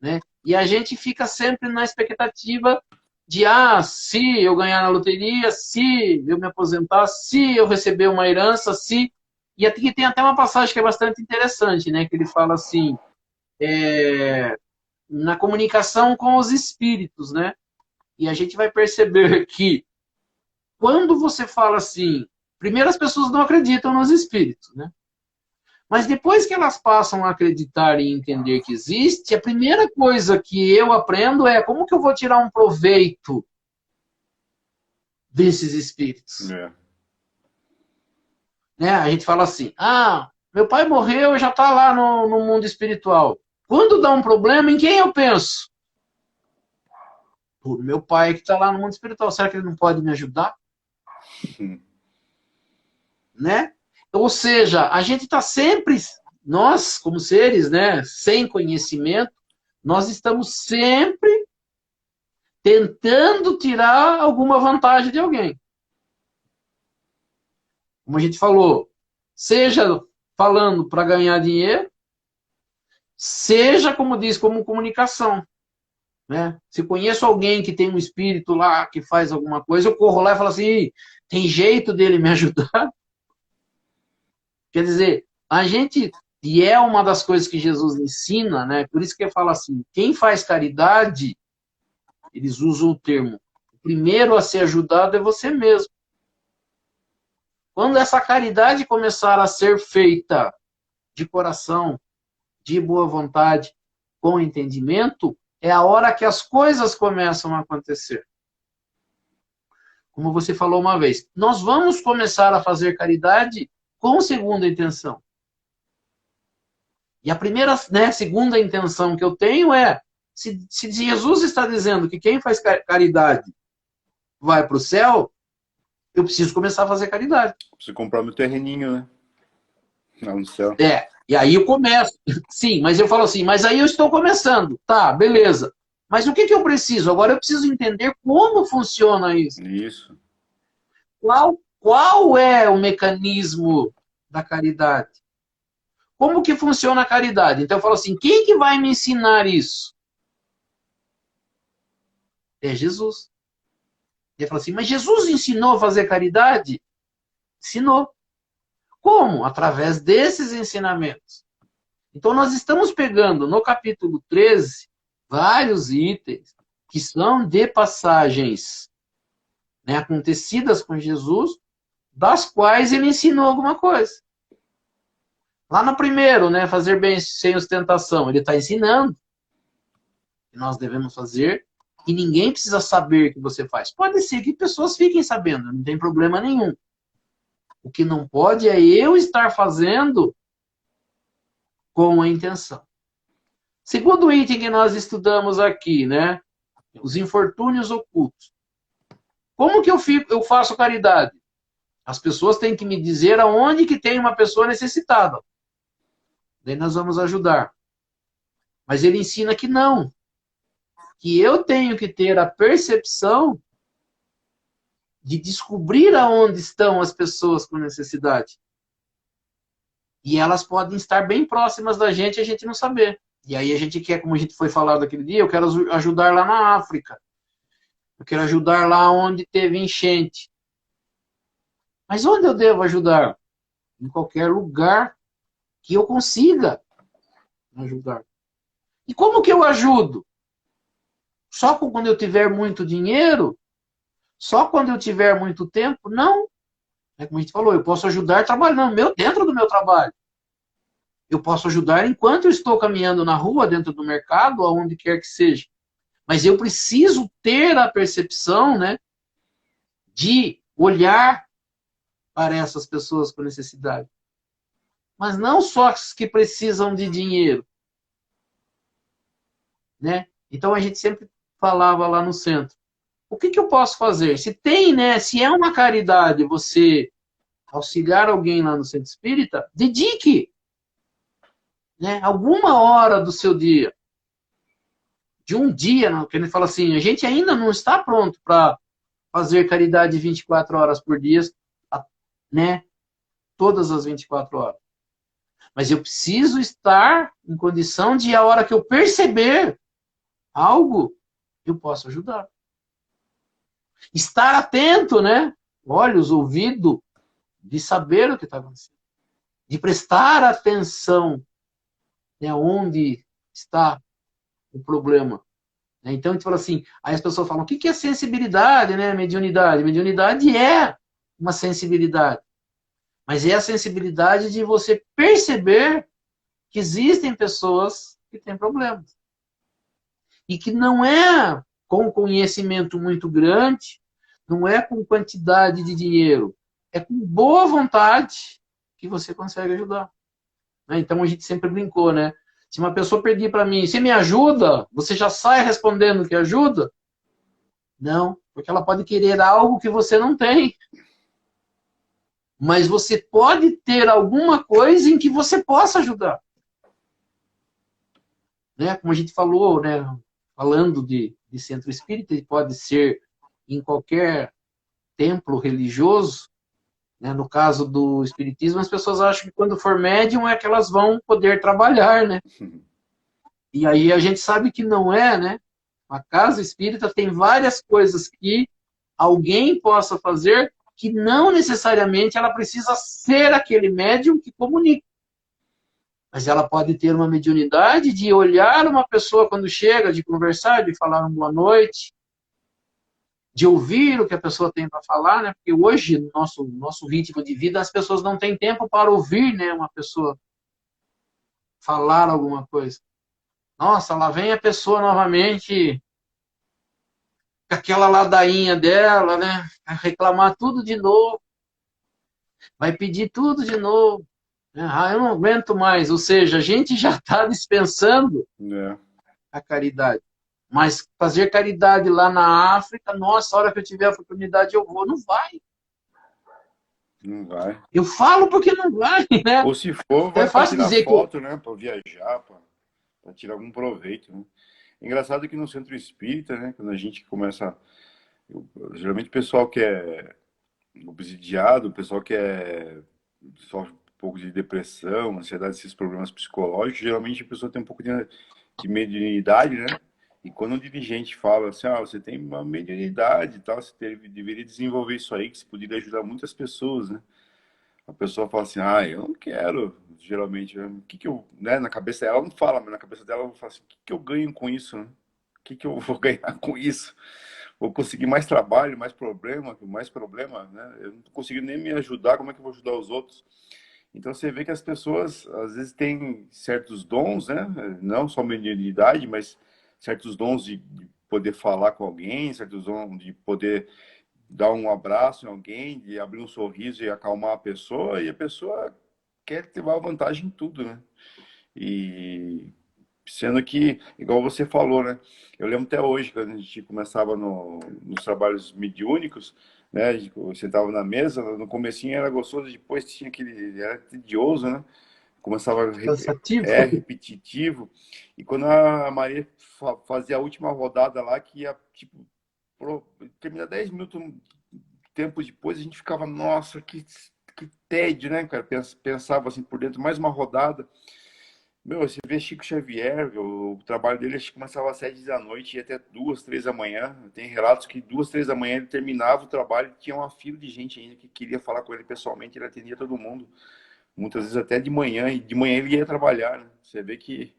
Né? E a gente fica sempre na expectativa de, se eu ganhar na loteria, se eu me aposentar, se eu receber uma herança, se... E aqui tem até uma passagem que é bastante interessante, né? Que ele fala assim, na comunicação com os espíritos, né? E a gente vai perceber que quando você fala assim, primeiro as pessoas não acreditam nos espíritos, né? Mas depois que elas passam a acreditar e entender que existe, a primeira coisa que eu aprendo é como que eu vou tirar um proveito desses espíritos. Né? A gente fala assim, meu pai morreu e já está lá no mundo espiritual. Quando dá um problema, em quem eu penso? Pô, meu pai que está lá no mundo espiritual, será que ele não pode me ajudar? Né? Ou seja, a gente está sempre, nós como seres, né, sem conhecimento, nós estamos sempre tentando tirar alguma vantagem de alguém. Como a gente falou, seja falando para ganhar dinheiro, seja, como diz, como comunicação. Né? Se conheço alguém que tem um espírito lá, que faz alguma coisa, eu corro lá e falo assim, tem jeito dele me ajudar? Quer dizer, a gente, e é uma das coisas que Jesus ensina, né? Por isso que ele fala assim, quem faz caridade, eles usam o termo, o primeiro a ser ajudado é você mesmo. Quando essa caridade começar a ser feita de coração, de boa vontade, com entendimento, é a hora que as coisas começam a acontecer. Como você falou uma vez, nós vamos começar a fazer caridade com segunda intenção. E a primeira, né, segunda intenção que eu tenho é, Se Jesus está dizendo que quem faz caridade vai para o céu, eu preciso começar a fazer caridade. Preciso comprar meu terreninho, né? Lá no céu. E aí eu começo. Sim, mas eu falo assim, mas aí eu estou começando. Tá, beleza. Mas o que eu preciso? Agora eu preciso entender como funciona isso. Isso. Qual é o mecanismo da caridade? Como que funciona a caridade? Então eu falo assim, quem que vai me ensinar isso? É Jesus. E eu falo assim, mas Jesus ensinou a fazer caridade? Ensinou. Como? Através desses ensinamentos. Então nós estamos pegando no capítulo 13 vários itens que são de passagens, né, acontecidas com Jesus, das quais ele ensinou alguma coisa. Lá no primeiro, né, fazer bem sem ostentação, ele está ensinando que nós devemos fazer e ninguém precisa saber que você faz. Pode ser que pessoas fiquem sabendo, não tem problema nenhum. O que não pode é eu estar fazendo com a intenção. Segundo item que nós estudamos aqui, né, os infortúnios ocultos. Como que eu faço caridade? As pessoas têm que me dizer aonde que tem uma pessoa necessitada. Daí nós vamos ajudar. Mas ele ensina que não. Que eu tenho que ter a percepção de descobrir aonde estão as pessoas com necessidade. E elas podem estar bem próximas da gente e a gente não saber. E aí a gente quer, como a gente foi falado aquele dia, eu quero ajudar lá na África. Eu quero ajudar lá onde teve enchente. Mas onde eu devo ajudar? Em qualquer lugar que eu consiga ajudar. E como que eu ajudo? Só quando eu tiver muito dinheiro? Só quando eu tiver muito tempo? Não. É como a gente falou, eu posso ajudar trabalhando dentro do meu trabalho. Eu posso ajudar enquanto eu estou caminhando na rua, dentro do mercado, aonde quer que seja. Mas eu preciso ter a percepção, né, de olhar para essas pessoas com necessidade. Mas não só as que precisam de dinheiro. Né? Então a gente sempre falava lá no centro. O que eu posso fazer? Se tem, né, se é uma caridade você auxiliar alguém lá no centro espírita, dedique, né, alguma hora do seu dia. De um dia, que ele fala assim, a gente ainda não está pronto para fazer caridade 24 horas por dia, né? Todas as 24 horas. Mas eu preciso estar em condição de, a hora que eu perceber algo, eu posso ajudar. Estar atento, né? Olhos, ouvido, de saber o que está acontecendo. De prestar atenção, né, onde está o problema. Então, a gente fala assim, aí as pessoas falam, o que é sensibilidade, né? Mediunidade. Mediunidade é uma sensibilidade. Mas é a sensibilidade de você perceber que existem pessoas que têm problemas. E que não é com conhecimento muito grande, não é com quantidade de dinheiro, é com boa vontade que você consegue ajudar. Então a gente sempre brincou, né? Se uma pessoa pedir para mim, você me ajuda? Você já sai respondendo que ajuda? Não, porque ela pode querer algo que você não tem. Mas você pode ter alguma coisa em que você possa ajudar. Né? Como a gente falou, né? Falando de centro espírita, pode ser em qualquer templo religioso. Né? No caso do espiritismo, as pessoas acham que quando for médium é que elas vão poder trabalhar, né? E aí a gente sabe que não é, né? A casa espírita tem várias coisas que alguém possa fazer que não necessariamente ela precisa ser aquele médium que comunica. Mas ela pode ter uma mediunidade de olhar uma pessoa quando chega, de conversar, de falar uma boa noite, de ouvir o que a pessoa tem para falar, né? Porque hoje, no nosso ritmo de vida, as pessoas não têm tempo para ouvir, né, uma pessoa falar alguma coisa. Nossa, lá vem a pessoa novamente com aquela ladainha dela, né? Vai reclamar tudo de novo. Vai pedir tudo de novo. Ah, eu não aguento mais. Ou seja, a gente já está dispensando a caridade. Mas fazer caridade lá na África, nossa, a hora que eu tiver a oportunidade eu vou. Não vai. Não vai. Eu falo porque não vai, né? Ou se for, Então é vai para fácil tirar dizer que eu... foto, né? Para viajar, para tirar algum proveito, né? Engraçado que no centro espírita, né? Quando a gente começa. Geralmente o pessoal que é obsidiado, o pessoal que sofre um pouco de depressão, ansiedade, esses problemas psicológicos, geralmente a pessoa tem um pouco de mediunidade, né? E quando um dirigente fala assim, ah, você tem uma mediunidade e tal, você deveria desenvolver isso aí, que você poderia ajudar muitas pessoas, né? A pessoa fala assim, ah, eu não quero, geralmente, o que que eu, né, na cabeça dela, ela não fala, mas na cabeça dela ela fala assim, o que que eu ganho com isso, né? O que que eu vou ganhar com isso? Vou conseguir mais trabalho, mais problema, né? Eu não tô conseguindo nem me ajudar, como é que eu vou ajudar os outros? Então você vê que as pessoas, às vezes, têm certos dons, né? Não só mediunidade, mas certos dons de poder falar com alguém, certos dons de poder dar um abraço em alguém, de abrir um sorriso e acalmar a pessoa quer ter uma vantagem em tudo, né? E sendo que, igual você falou, né? Eu lembro até hoje, quando a gente começava nos trabalhos mediúnicos, né? A gente sentava na mesa, no comecinho era gostoso, depois tinha aquele, era tedioso, né? Começava Cansativo. repetitivo. E quando a Maria fazia a última rodada lá, que ia, tipo, terminar 10 minutos tempo depois, a gente ficava, nossa, que tédio, né, cara? Pensava assim por dentro, mais uma rodada. Meu, você vê Chico Xavier, o trabalho dele acho que começava às 7 da noite e ia até 2, 3 da manhã. Tem relatos que 2, 3 da manhã ele terminava o trabalho e tinha uma fila de gente ainda que queria falar com ele pessoalmente, ele atendia todo mundo. Muitas vezes até de manhã, e de manhã ele ia trabalhar, né? Você vê que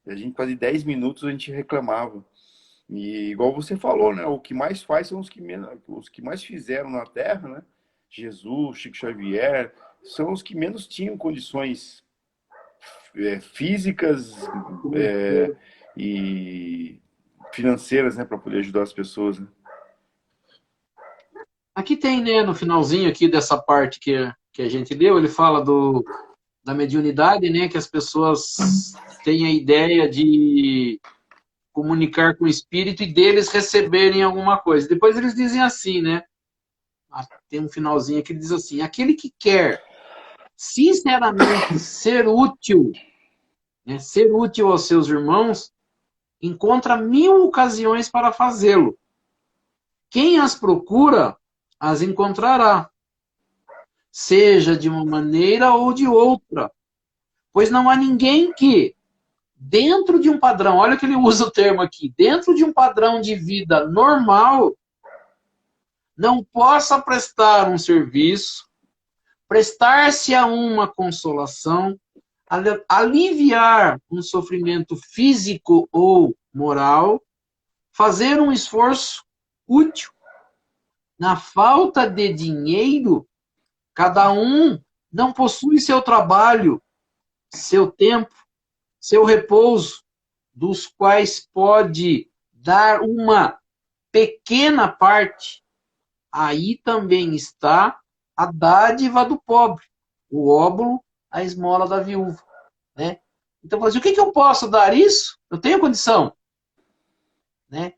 a gente quase 10 minutos a gente reclamava. E igual você falou, né? O que mais faz são os que menos, os que mais fizeram na Terra, né? Jesus, Chico Xavier, são os que menos tinham condições físicas é, e financeiras, né, para poder ajudar as pessoas, né? Aqui tem, né, no finalzinho aqui dessa parte que a gente leu, ele fala da mediunidade, né, que as pessoas têm a ideia de comunicar com o espírito e deles receberem alguma coisa. Depois eles dizem assim, né? Tem um finalzinho que diz assim: aquele que quer sinceramente ser útil, né, ser útil aos seus irmãos, encontra 1000 ocasiões para fazê-lo. Quem as procura, as encontrará, seja de uma maneira ou de outra, pois não há ninguém que, dentro de um padrão, olha que ele usa o termo aqui, dentro de um padrão de vida normal, não possa prestar um serviço, prestar-se a uma consolação, aliviar um sofrimento físico ou moral, fazer um esforço útil. Na falta de dinheiro, cada um não possui seu trabalho, seu tempo, seu repouso, dos quais pode dar uma pequena parte. Aí também está a dádiva do pobre, o óbolo, a esmola da viúva, né? Então, mas o que eu posso dar isso? Eu tenho condição, né?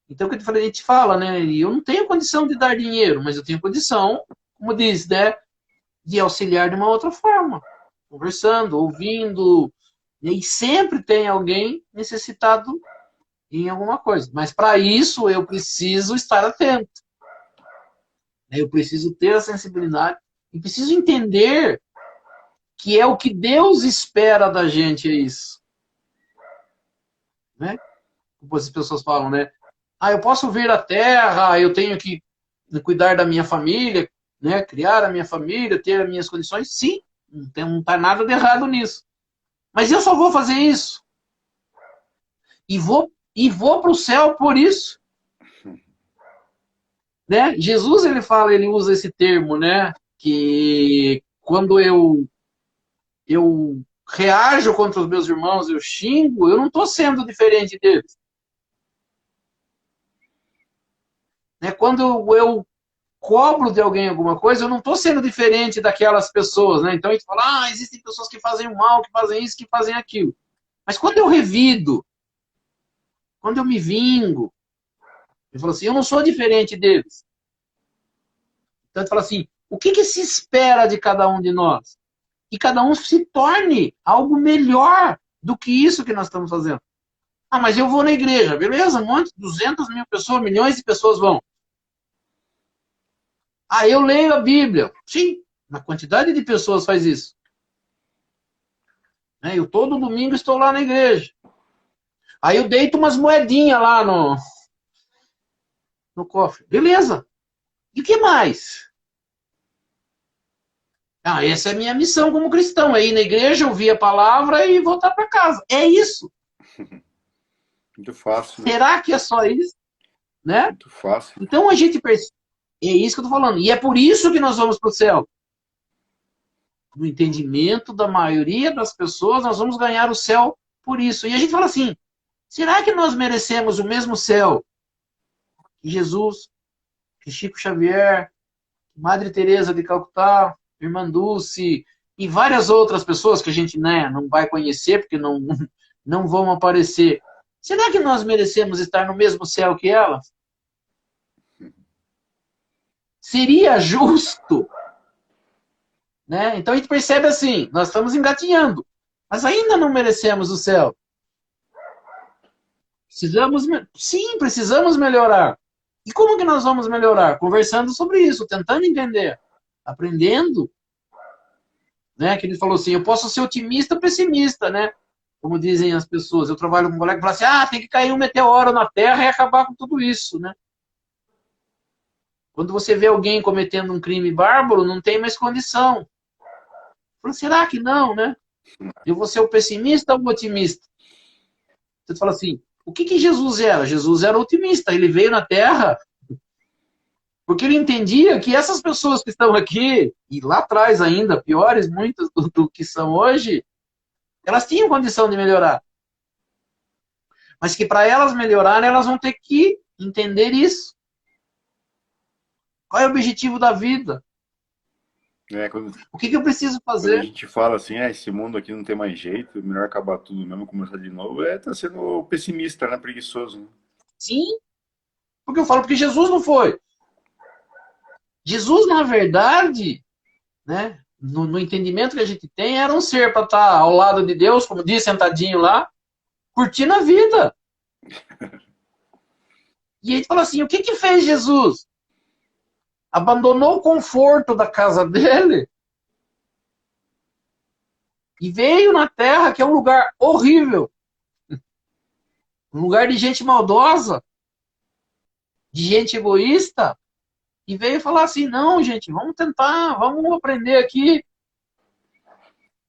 Então, o que a gente fala, né? Eu não tenho condição de dar dinheiro, mas eu tenho condição, como diz, né? De auxiliar de uma outra forma, conversando, ouvindo, e sempre tem alguém necessitado em alguma coisa. Mas para isso eu preciso estar atento. Eu preciso ter a sensibilidade e preciso entender que é o que Deus espera da gente, é isso. Né? Como as pessoas falam, né? Ah, eu posso vir à Terra, eu tenho que cuidar da minha família, né? Criar a minha família, ter as minhas condições. Sim, não está nada de errado nisso. Mas eu só vou fazer isso. E vou para o céu por isso. Né? Jesus, ele usa esse termo, né? Que quando eu reajo contra os meus irmãos, eu xingo, eu não estou sendo diferente deles. Né? Quando eu cobro de alguém alguma coisa, eu não estou sendo diferente daquelas pessoas. Né? Então a gente fala, existem pessoas que fazem o mal, que fazem isso, que fazem aquilo. Mas quando eu revido, quando eu me vingo. Ele falou assim, eu não sou diferente deles. Então ele fala assim, o que, que se espera de cada um de nós? Que cada um se torne algo melhor do que isso que nós estamos fazendo. Ah, mas eu vou na igreja, beleza? Um monte, 200 mil pessoas, milhões de pessoas vão. Ah, eu leio a Bíblia. Sim, uma quantidade de pessoas faz isso. Eu todo domingo estou lá na igreja. Aí eu deito umas moedinhas lá no cofre. Beleza. E o que mais? Ah, essa é a minha missão como cristão. É ir na igreja, ouvir a palavra e voltar para casa. É isso. Muito fácil, né? Será que é só isso? Né? Muito fácil. Então a gente percebe. É isso que eu estou falando. E é por isso que nós vamos para o céu. No entendimento da maioria das pessoas, nós vamos ganhar o céu por isso. E a gente fala assim, será que nós merecemos o mesmo céu que Jesus, que Chico Xavier, que Madre Teresa de Calcutá, Irmã Dulce e várias outras pessoas que a gente, né, não vai conhecer porque não vão aparecer. Será que nós merecemos estar no mesmo céu que elas? Seria justo? Né? Então a gente percebe assim, nós estamos engatinhando, mas ainda não merecemos o céu. Sim, precisamos melhorar. E como que nós vamos melhorar? Conversando sobre isso, tentando entender, aprendendo. Né? Que ele falou assim, eu posso ser otimista ou pessimista, né? Como dizem as pessoas. Eu trabalho com um colega que fala assim, tem que cair um meteoro na Terra e acabar com tudo isso, né? Quando você vê alguém cometendo um crime bárbaro, não tem mais condição. Falo, será que não, né? Eu vou ser o pessimista ou o otimista? Você fala assim, o que Jesus era? Jesus era otimista. Ele veio na Terra porque ele entendia que essas pessoas que estão aqui, e lá atrás ainda, piores muitas do que são hoje, elas tinham condição de melhorar. Mas que para elas melhorarem, elas vão ter que entender isso. Qual é o objetivo da vida? Quando, O que eu preciso quando a fazer? gente fala assim, esse mundo aqui não tem mais jeito, melhor acabar tudo mesmo, começar de novo, tá sendo pessimista, né? Preguiçoso, né? Sim, porque eu falo, porque Jesus não foi. Jesus, na verdade, né, no entendimento que a gente tem, era um ser para estar ao lado de Deus, como diz, sentadinho lá, curtindo a vida. E a gente fala assim, o que fez Jesus? Abandonou o conforto da casa dele e veio na Terra, que é um lugar horrível, um lugar de gente maldosa, de gente egoísta, e veio falar assim, não, gente, vamos tentar, vamos aprender aqui.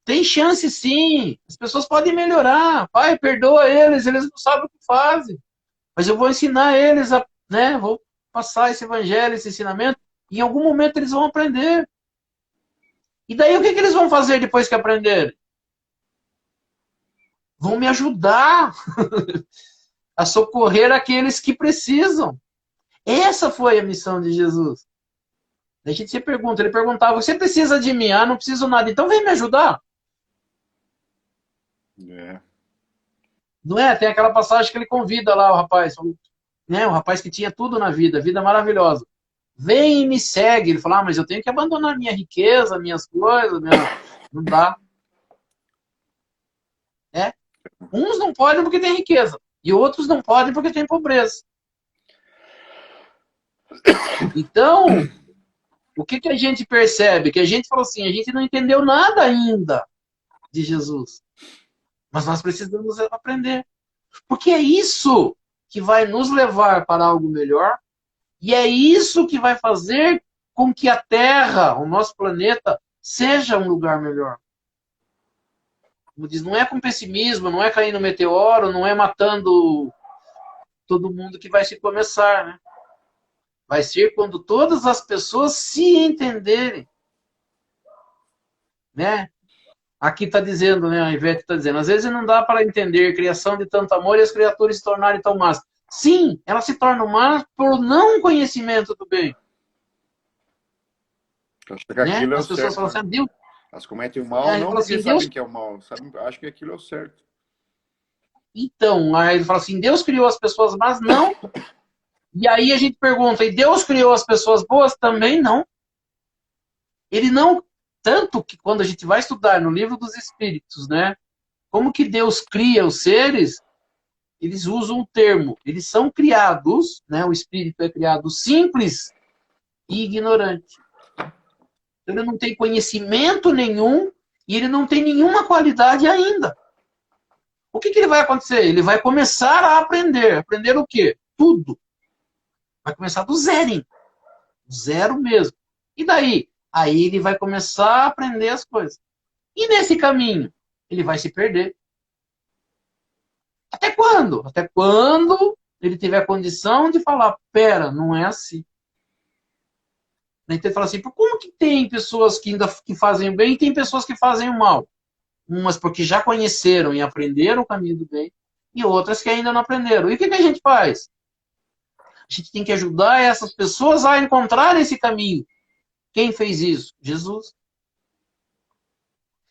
Tem chance sim, as pessoas podem melhorar. Pai, perdoa eles, eles não sabem o que fazem. Mas eu vou ensinar eles a, né, vou passar esse evangelho, esse ensinamento, e em algum momento eles vão aprender. E daí o que eles vão fazer depois que aprenderem? Vão me ajudar a socorrer aqueles que precisam. Essa foi a missão de Jesus. A gente se pergunta, ele perguntava, você precisa de mim? Ah, não preciso nada, então vem me ajudar. É. Não é? Tem aquela passagem que ele convida lá o rapaz, né? O rapaz que tinha tudo na vida, vida maravilhosa. Vem e me segue. Ele fala, mas eu tenho que abandonar minha riqueza, minhas coisas, não dá. É? Uns não podem porque tem riqueza, e outros não podem porque tem pobreza. Então, o que a gente percebe? Que a gente falou assim, a gente não entendeu nada ainda de Jesus. Mas nós precisamos aprender. Porque é isso que vai nos levar para algo melhor, e é isso que vai fazer com que a Terra, o nosso planeta, seja um lugar melhor. Como diz, não é com pessimismo, não é caindo meteoro, não é matando todo mundo que vai se começar, né? Vai ser quando todas as pessoas se entenderem, né? Aqui está dizendo, né? A Ivete está dizendo, às vezes não dá para entender a criação de tanto amor e as criaturas se tornarem tão más. Sim, elas se tornam más por não conhecimento do bem. Acho que Né? aquilo é o As pessoas certo, falam né? assim, Deus. Elas cometem o mal não Fala porque assim, sabem Deus. que é o mal, sabem, acho que aquilo é o certo. Então, aí ele fala assim, Deus criou as pessoas más? Não. E aí a gente pergunta, e Deus criou as pessoas boas? Também não. Ele não, tanto que quando a gente vai estudar no livro dos Espíritos, né, como que Deus cria os seres, eles usam o termo, eles são criados, né, o espírito é criado simples e ignorante. Ele não tem conhecimento nenhum e ele não tem nenhuma qualidade ainda. O que ele vai acontecer? Ele vai começar a aprender. Aprender o quê? Tudo. Vai começar do zero. Zero mesmo. E daí? Aí ele vai começar a aprender as coisas. E nesse caminho, ele vai se perder. Até quando? Até quando ele tiver condição de falar, pera, não é assim. Então ele fala assim, como que tem pessoas que ainda que fazem o bem e tem pessoas que fazem o mal? Umas porque já conheceram e aprenderam o caminho do bem, e outras que ainda não aprenderam. E o que a gente faz? A gente tem que ajudar essas pessoas a encontrar esse caminho. Quem fez isso? Jesus.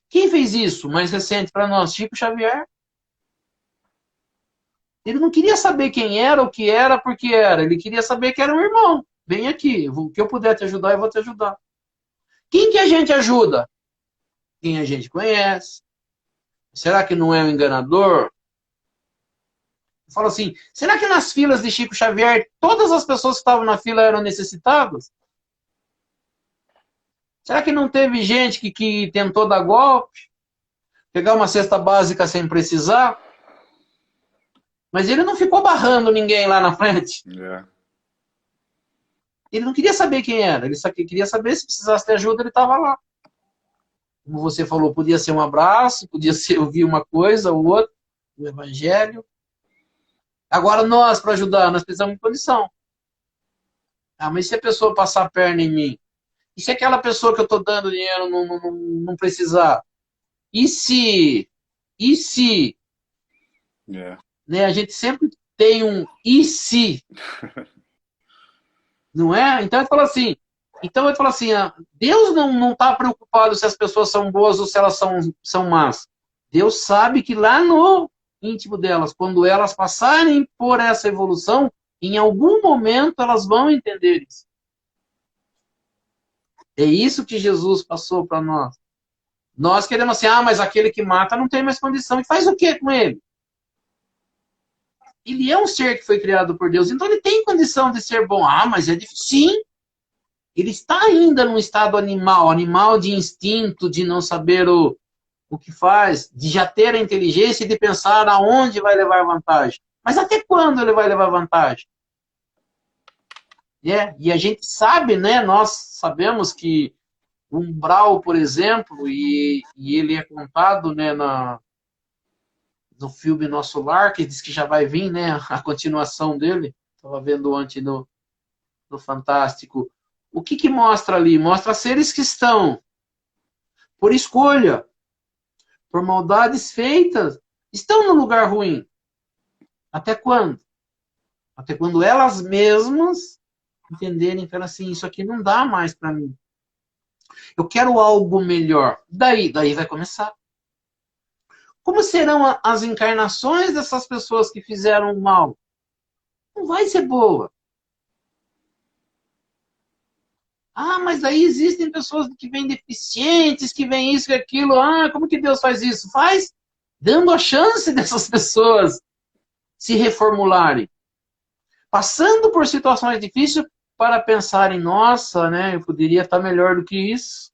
Quem fez isso mais recente para nós? Chico Xavier. Ele não queria saber quem era, o que era, por que era. Ele queria saber que era um irmão. Vem aqui, o que eu puder te ajudar, eu vou te ajudar. Quem que a gente ajuda? Quem a gente conhece. Será que não é um enganador? Eu falo assim, será que nas filas de Chico Xavier, todas as pessoas que estavam na fila eram necessitadas? Será que não teve gente que tentou dar golpe? Pegar uma cesta básica sem precisar? Mas ele não ficou barrando ninguém lá na frente. É. Ele não queria saber quem era. Ele só queria saber se precisasse de ajuda, ele estava lá. Como você falou, podia ser um abraço, podia ser ouvir uma coisa ou outra, o evangelho. Agora nós, para ajudar, nós precisamos de condição. Ah, mas se a pessoa passar a perna em mim? E se aquela pessoa que eu estou dando dinheiro não precisar? E se? E se? É. Né? A gente sempre tem um e se. Não é? Então eu falo assim, Deus não está preocupado se as pessoas são boas ou se elas são más. Deus sabe que lá no íntimo delas, quando elas passarem por essa evolução, em algum momento elas vão entender isso. É isso que Jesus passou para nós. Nós queremos assim, mas aquele que mata não tem mais condição. E faz o que com ele? Ele é um ser que foi criado por Deus, então ele tem condição de ser bom. Mas é difícil. Sim, ele está ainda num estado animal de instinto, de não saber o que faz, de já ter a inteligência e de pensar aonde vai levar vantagem. Mas até quando ele vai levar vantagem? E a gente sabe, né? Nós sabemos que o umbral, por exemplo, e ele é contado, né, no filme Nosso Lar, que diz que já vai vir, né, a continuação dele. Estava vendo ontem no Fantástico. O que mostra ali? Mostra seres que estão por escolha, por maldades feitas, estão no lugar ruim. Até quando? Até quando elas mesmas entenderem que assim, isso aqui não dá mais para mim. Eu quero algo melhor. Daí vai começar. Como serão as encarnações dessas pessoas que fizeram mal? Não vai ser boa. Mas aí existem pessoas que vêm deficientes, que vêm isso e aquilo. Como que Deus faz isso? Faz dando a chance dessas pessoas se reformularem. Passando por situações difíceis para pensarem, nossa, né, eu poderia estar melhor do que isso.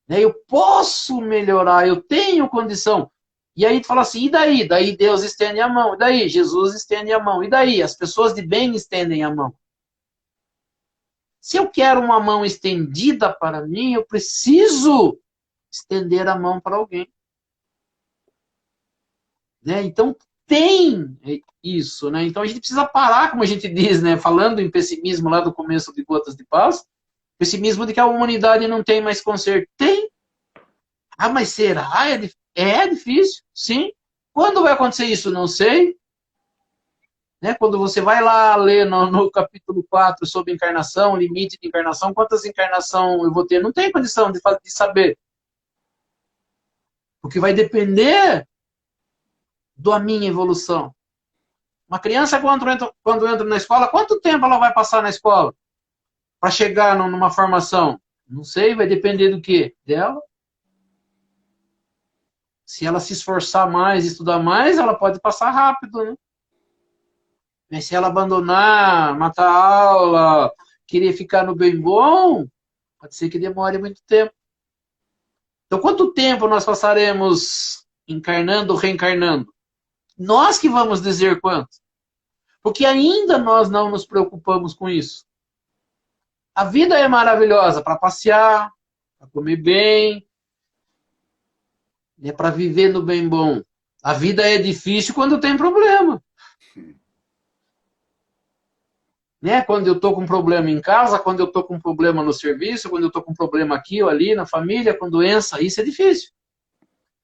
Eu posso melhorar, eu tenho condição. E aí tu fala assim, e daí? Daí Deus estende a mão. E daí Jesus estende a mão. E daí? As pessoas de bem estendem a mão. Se eu quero uma mão estendida para mim, eu preciso estender a mão para alguém. Então, tem isso. Então, a gente precisa parar, como a gente diz, falando em pessimismo lá do começo de Gotas de Paz, pessimismo de que a humanidade não tem mais conserto. Tem. Mas será? É difícil, sim. Quando vai acontecer isso? Não sei. Quando você vai lá ler no capítulo 4 sobre encarnação, limite de encarnação, quantas encarnações eu vou ter? Não tem condição de saber. Porque vai depender da minha evolução. Uma criança, quando entra na escola, quanto tempo ela vai passar na escola para chegar numa formação? Não sei, vai depender do quê? Dela. Se ela se esforçar mais, estudar mais, ela pode passar rápido, né? Mas se ela abandonar, matar a aula, querer ficar no bem bom, pode ser que demore muito tempo. Então, quanto tempo nós passaremos encarnando, reencarnando? Nós que vamos dizer quanto. Porque ainda nós não nos preocupamos com isso. A vida é maravilhosa para passear, para comer bem, é para viver no bem bom. A vida é difícil quando tem problema. Né? Quando eu estou com problema em casa, quando eu estou com problema no serviço, quando eu estou com problema aqui ou ali, na família, com doença, isso é difícil.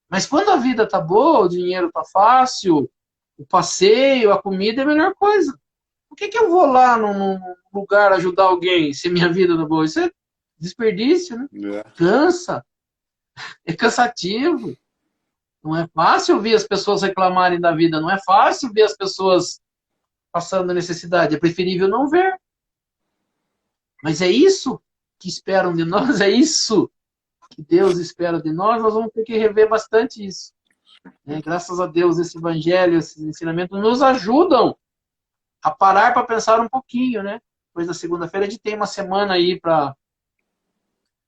Mas quando a vida está boa, o dinheiro está fácil, o passeio, a comida é a melhor coisa. Por que eu vou lá num lugar ajudar alguém se minha vida não é boa? Isso é desperdício, né? Cansa. É cansativo. Não é fácil ver as pessoas reclamarem da vida. Não é fácil ver as pessoas passando necessidade. É preferível não ver. Mas é isso que esperam de nós. É isso que Deus espera de nós. Nós vamos ter que rever bastante isso. Graças a Deus, esse evangelho, esses ensinamentos nos ajudam a parar para pensar um pouquinho, né? Depois da segunda-feira a gente tem uma semana aí para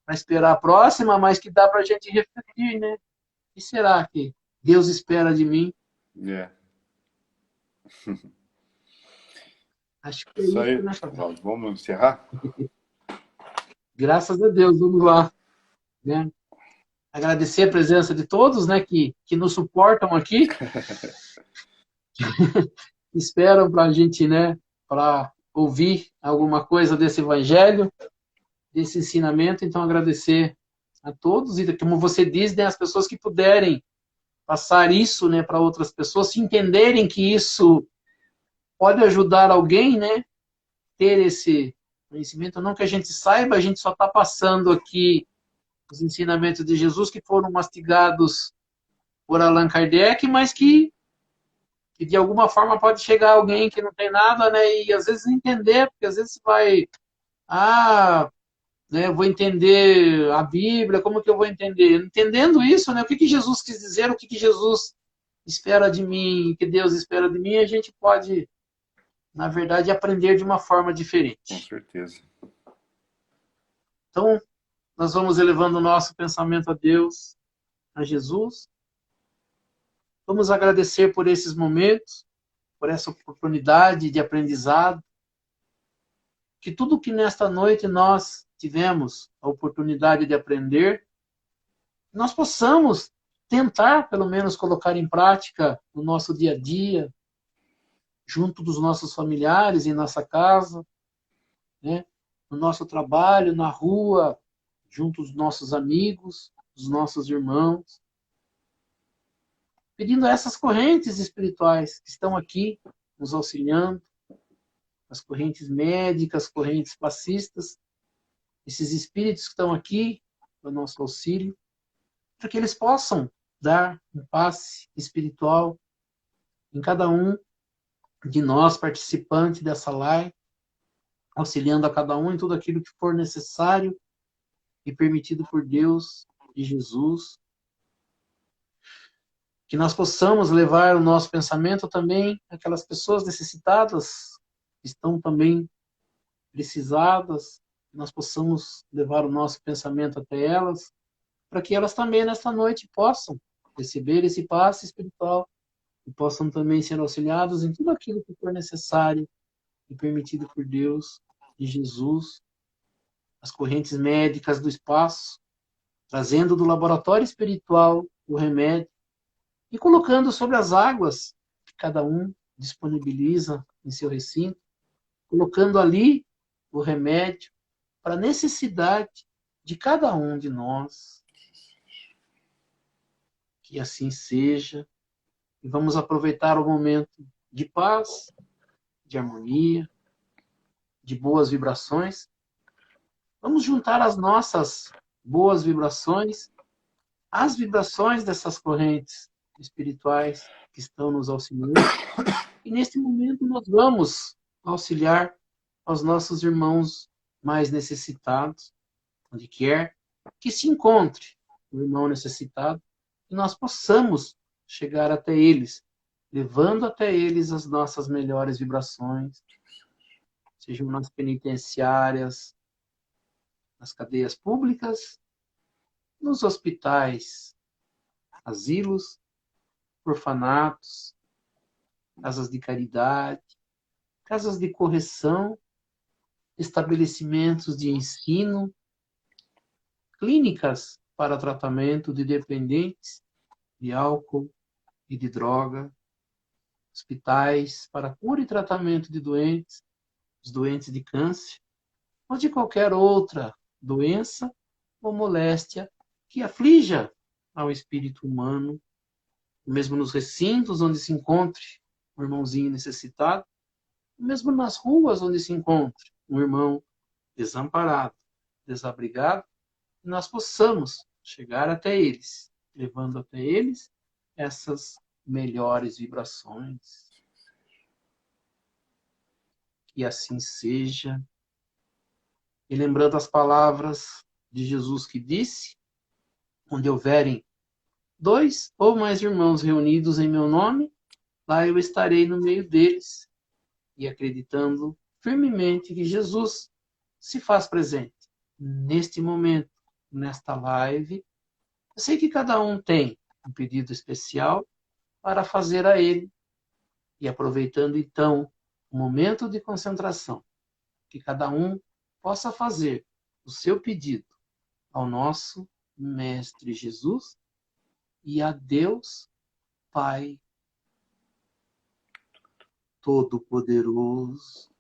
esperar a próxima, mas que dá para a gente refletir, né? O que será que Deus espera de mim? Acho que é isso aí, né? vamos encerrar? Graças a Deus, vamos lá. Né? Agradecer a presença de todos, né, que nos suportam aqui. Esperam para a gente, né, para ouvir alguma coisa desse evangelho, desse ensinamento. Então, agradecer a todos e, como você diz, né, as pessoas que puderem passar isso, né, para outras pessoas, se entenderem que isso pode ajudar alguém, né, ter esse conhecimento. Não que a gente saiba, a gente só está passando aqui os ensinamentos de Jesus que foram mastigados por Allan Kardec, mas que de alguma forma pode chegar alguém que não tem nada, né, e às vezes entender, porque às vezes vai, né, eu vou entender a Bíblia, como que eu vou entender? Entendendo isso, né, o que Jesus quis dizer, o que Jesus espera de mim, o que Deus espera de mim, a gente pode, na verdade, aprender de uma forma diferente. Com certeza. Então, nós vamos elevando o nosso pensamento a Deus, a Jesus. Vamos agradecer por esses momentos, por essa oportunidade de aprendizado. Que tudo que nesta noite nós tivemos a oportunidade de aprender, nós possamos tentar, pelo menos, colocar em prática no nosso dia a dia, junto dos nossos familiares, em nossa casa, né? No nosso trabalho, na rua, junto dos nossos amigos, dos nossos irmãos. Pedindo a essas correntes espirituais que estão aqui nos auxiliando, as correntes médicas, correntes passistas, esses espíritos que estão aqui no nosso auxílio, para que eles possam dar um passe espiritual em cada um de nós, participantes dessa live, auxiliando a cada um em tudo aquilo que for necessário e permitido por Deus e Jesus. Que nós possamos levar o nosso pensamento também àquelas pessoas necessitadas, que estão também precisadas, que nós possamos levar o nosso pensamento até elas, para que elas também nesta noite possam receber esse passe espiritual e possam também ser auxiliados em tudo aquilo que for necessário e permitido por Deus e Jesus, as correntes médicas do espaço, trazendo do laboratório espiritual o remédio e colocando sobre as águas que cada um disponibiliza em seu recinto, colocando ali o remédio para a necessidade de cada um de nós. Que assim seja. E vamos aproveitar o momento de paz, de harmonia, de boas vibrações. Vamos juntar as nossas boas vibrações às vibrações dessas correntes espirituais que estão nos auxiliando. E neste momento nós vamos auxiliar aos nossos irmãos mais necessitados, onde quer que se encontre o irmão necessitado, e nós possamos chegar até eles, levando até eles as nossas melhores vibrações, sejam nas penitenciárias, nas cadeias públicas, nos hospitais, asilos, orfanatos, casas de caridade, casas de correção, estabelecimentos de ensino, clínicas para tratamento de dependentes de álcool e de droga, hospitais para cura e tratamento de doentes, os doentes de câncer, ou de qualquer outra doença ou moléstia que aflija ao espírito humano, mesmo nos recintos onde se encontre um irmãozinho necessitado, mesmo nas ruas onde se encontre um irmão desamparado, desabrigado, que nós possamos chegar até eles, levando até eles essas melhores vibrações. Que assim seja. E lembrando as palavras de Jesus que disse, onde houverem 2 ou mais irmãos reunidos em meu nome, lá eu estarei no meio deles. E acreditando firmemente que Jesus se faz presente neste momento, nesta live. Eu sei que cada um tem um pedido especial para fazer a ele. E aproveitando então o momento de concentração, que cada um possa fazer o seu pedido ao nosso Mestre Jesus e a Deus Pai Todo-Poderoso.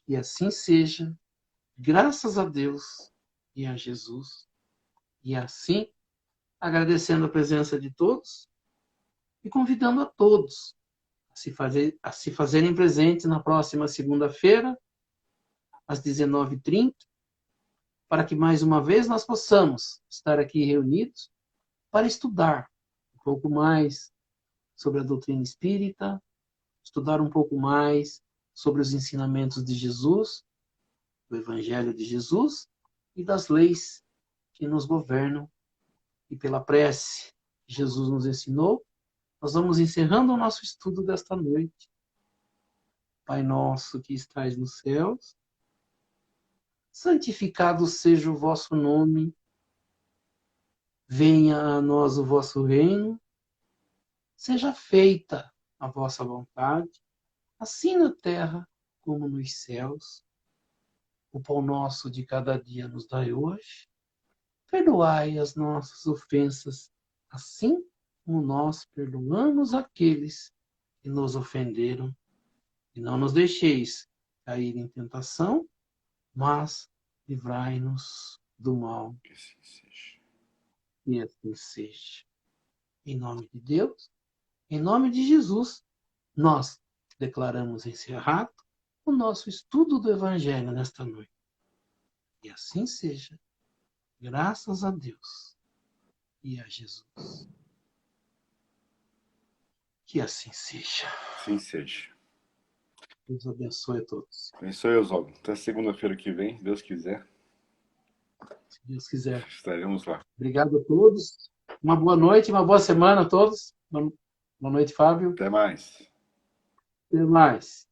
E assim seja, graças a Deus e a Jesus. E assim, agradecendo a presença de todos e convidando a todos a se fazerem presentes na próxima segunda-feira, às 19h30, para que mais uma vez nós possamos estar aqui reunidos para estudar um pouco mais sobre a doutrina espírita, estudar um pouco mais sobre os ensinamentos de Jesus, do Evangelho de Jesus e das leis que nos governam. E pela prece que Jesus nos ensinou, nós vamos encerrando o nosso estudo desta noite. Pai nosso que estais nos céus, santificado seja o vosso nome, venha a nós o vosso reino, seja feita a vossa vontade, assim na terra como nos céus. O pão nosso de cada dia nos dai hoje. Perdoai as nossas ofensas, assim como nós perdoamos aqueles que nos ofenderam. E não nos deixeis cair em tentação, mas livrai-nos do mal. Que assim seja. E assim seja. Em nome de Deus, em nome de Jesus, nós declaramos encerrado o nosso estudo do Evangelho nesta noite. E assim seja, graças a Deus e a Jesus. Que assim seja. Assim seja. Deus abençoe a todos. Abençoe, Oswaldo. Até segunda-feira que vem, se Deus quiser. Se Deus quiser. Estaremos lá. Obrigado a todos. Uma boa noite, uma boa semana a todos. Boa noite, Fábio. Até mais. Até mais.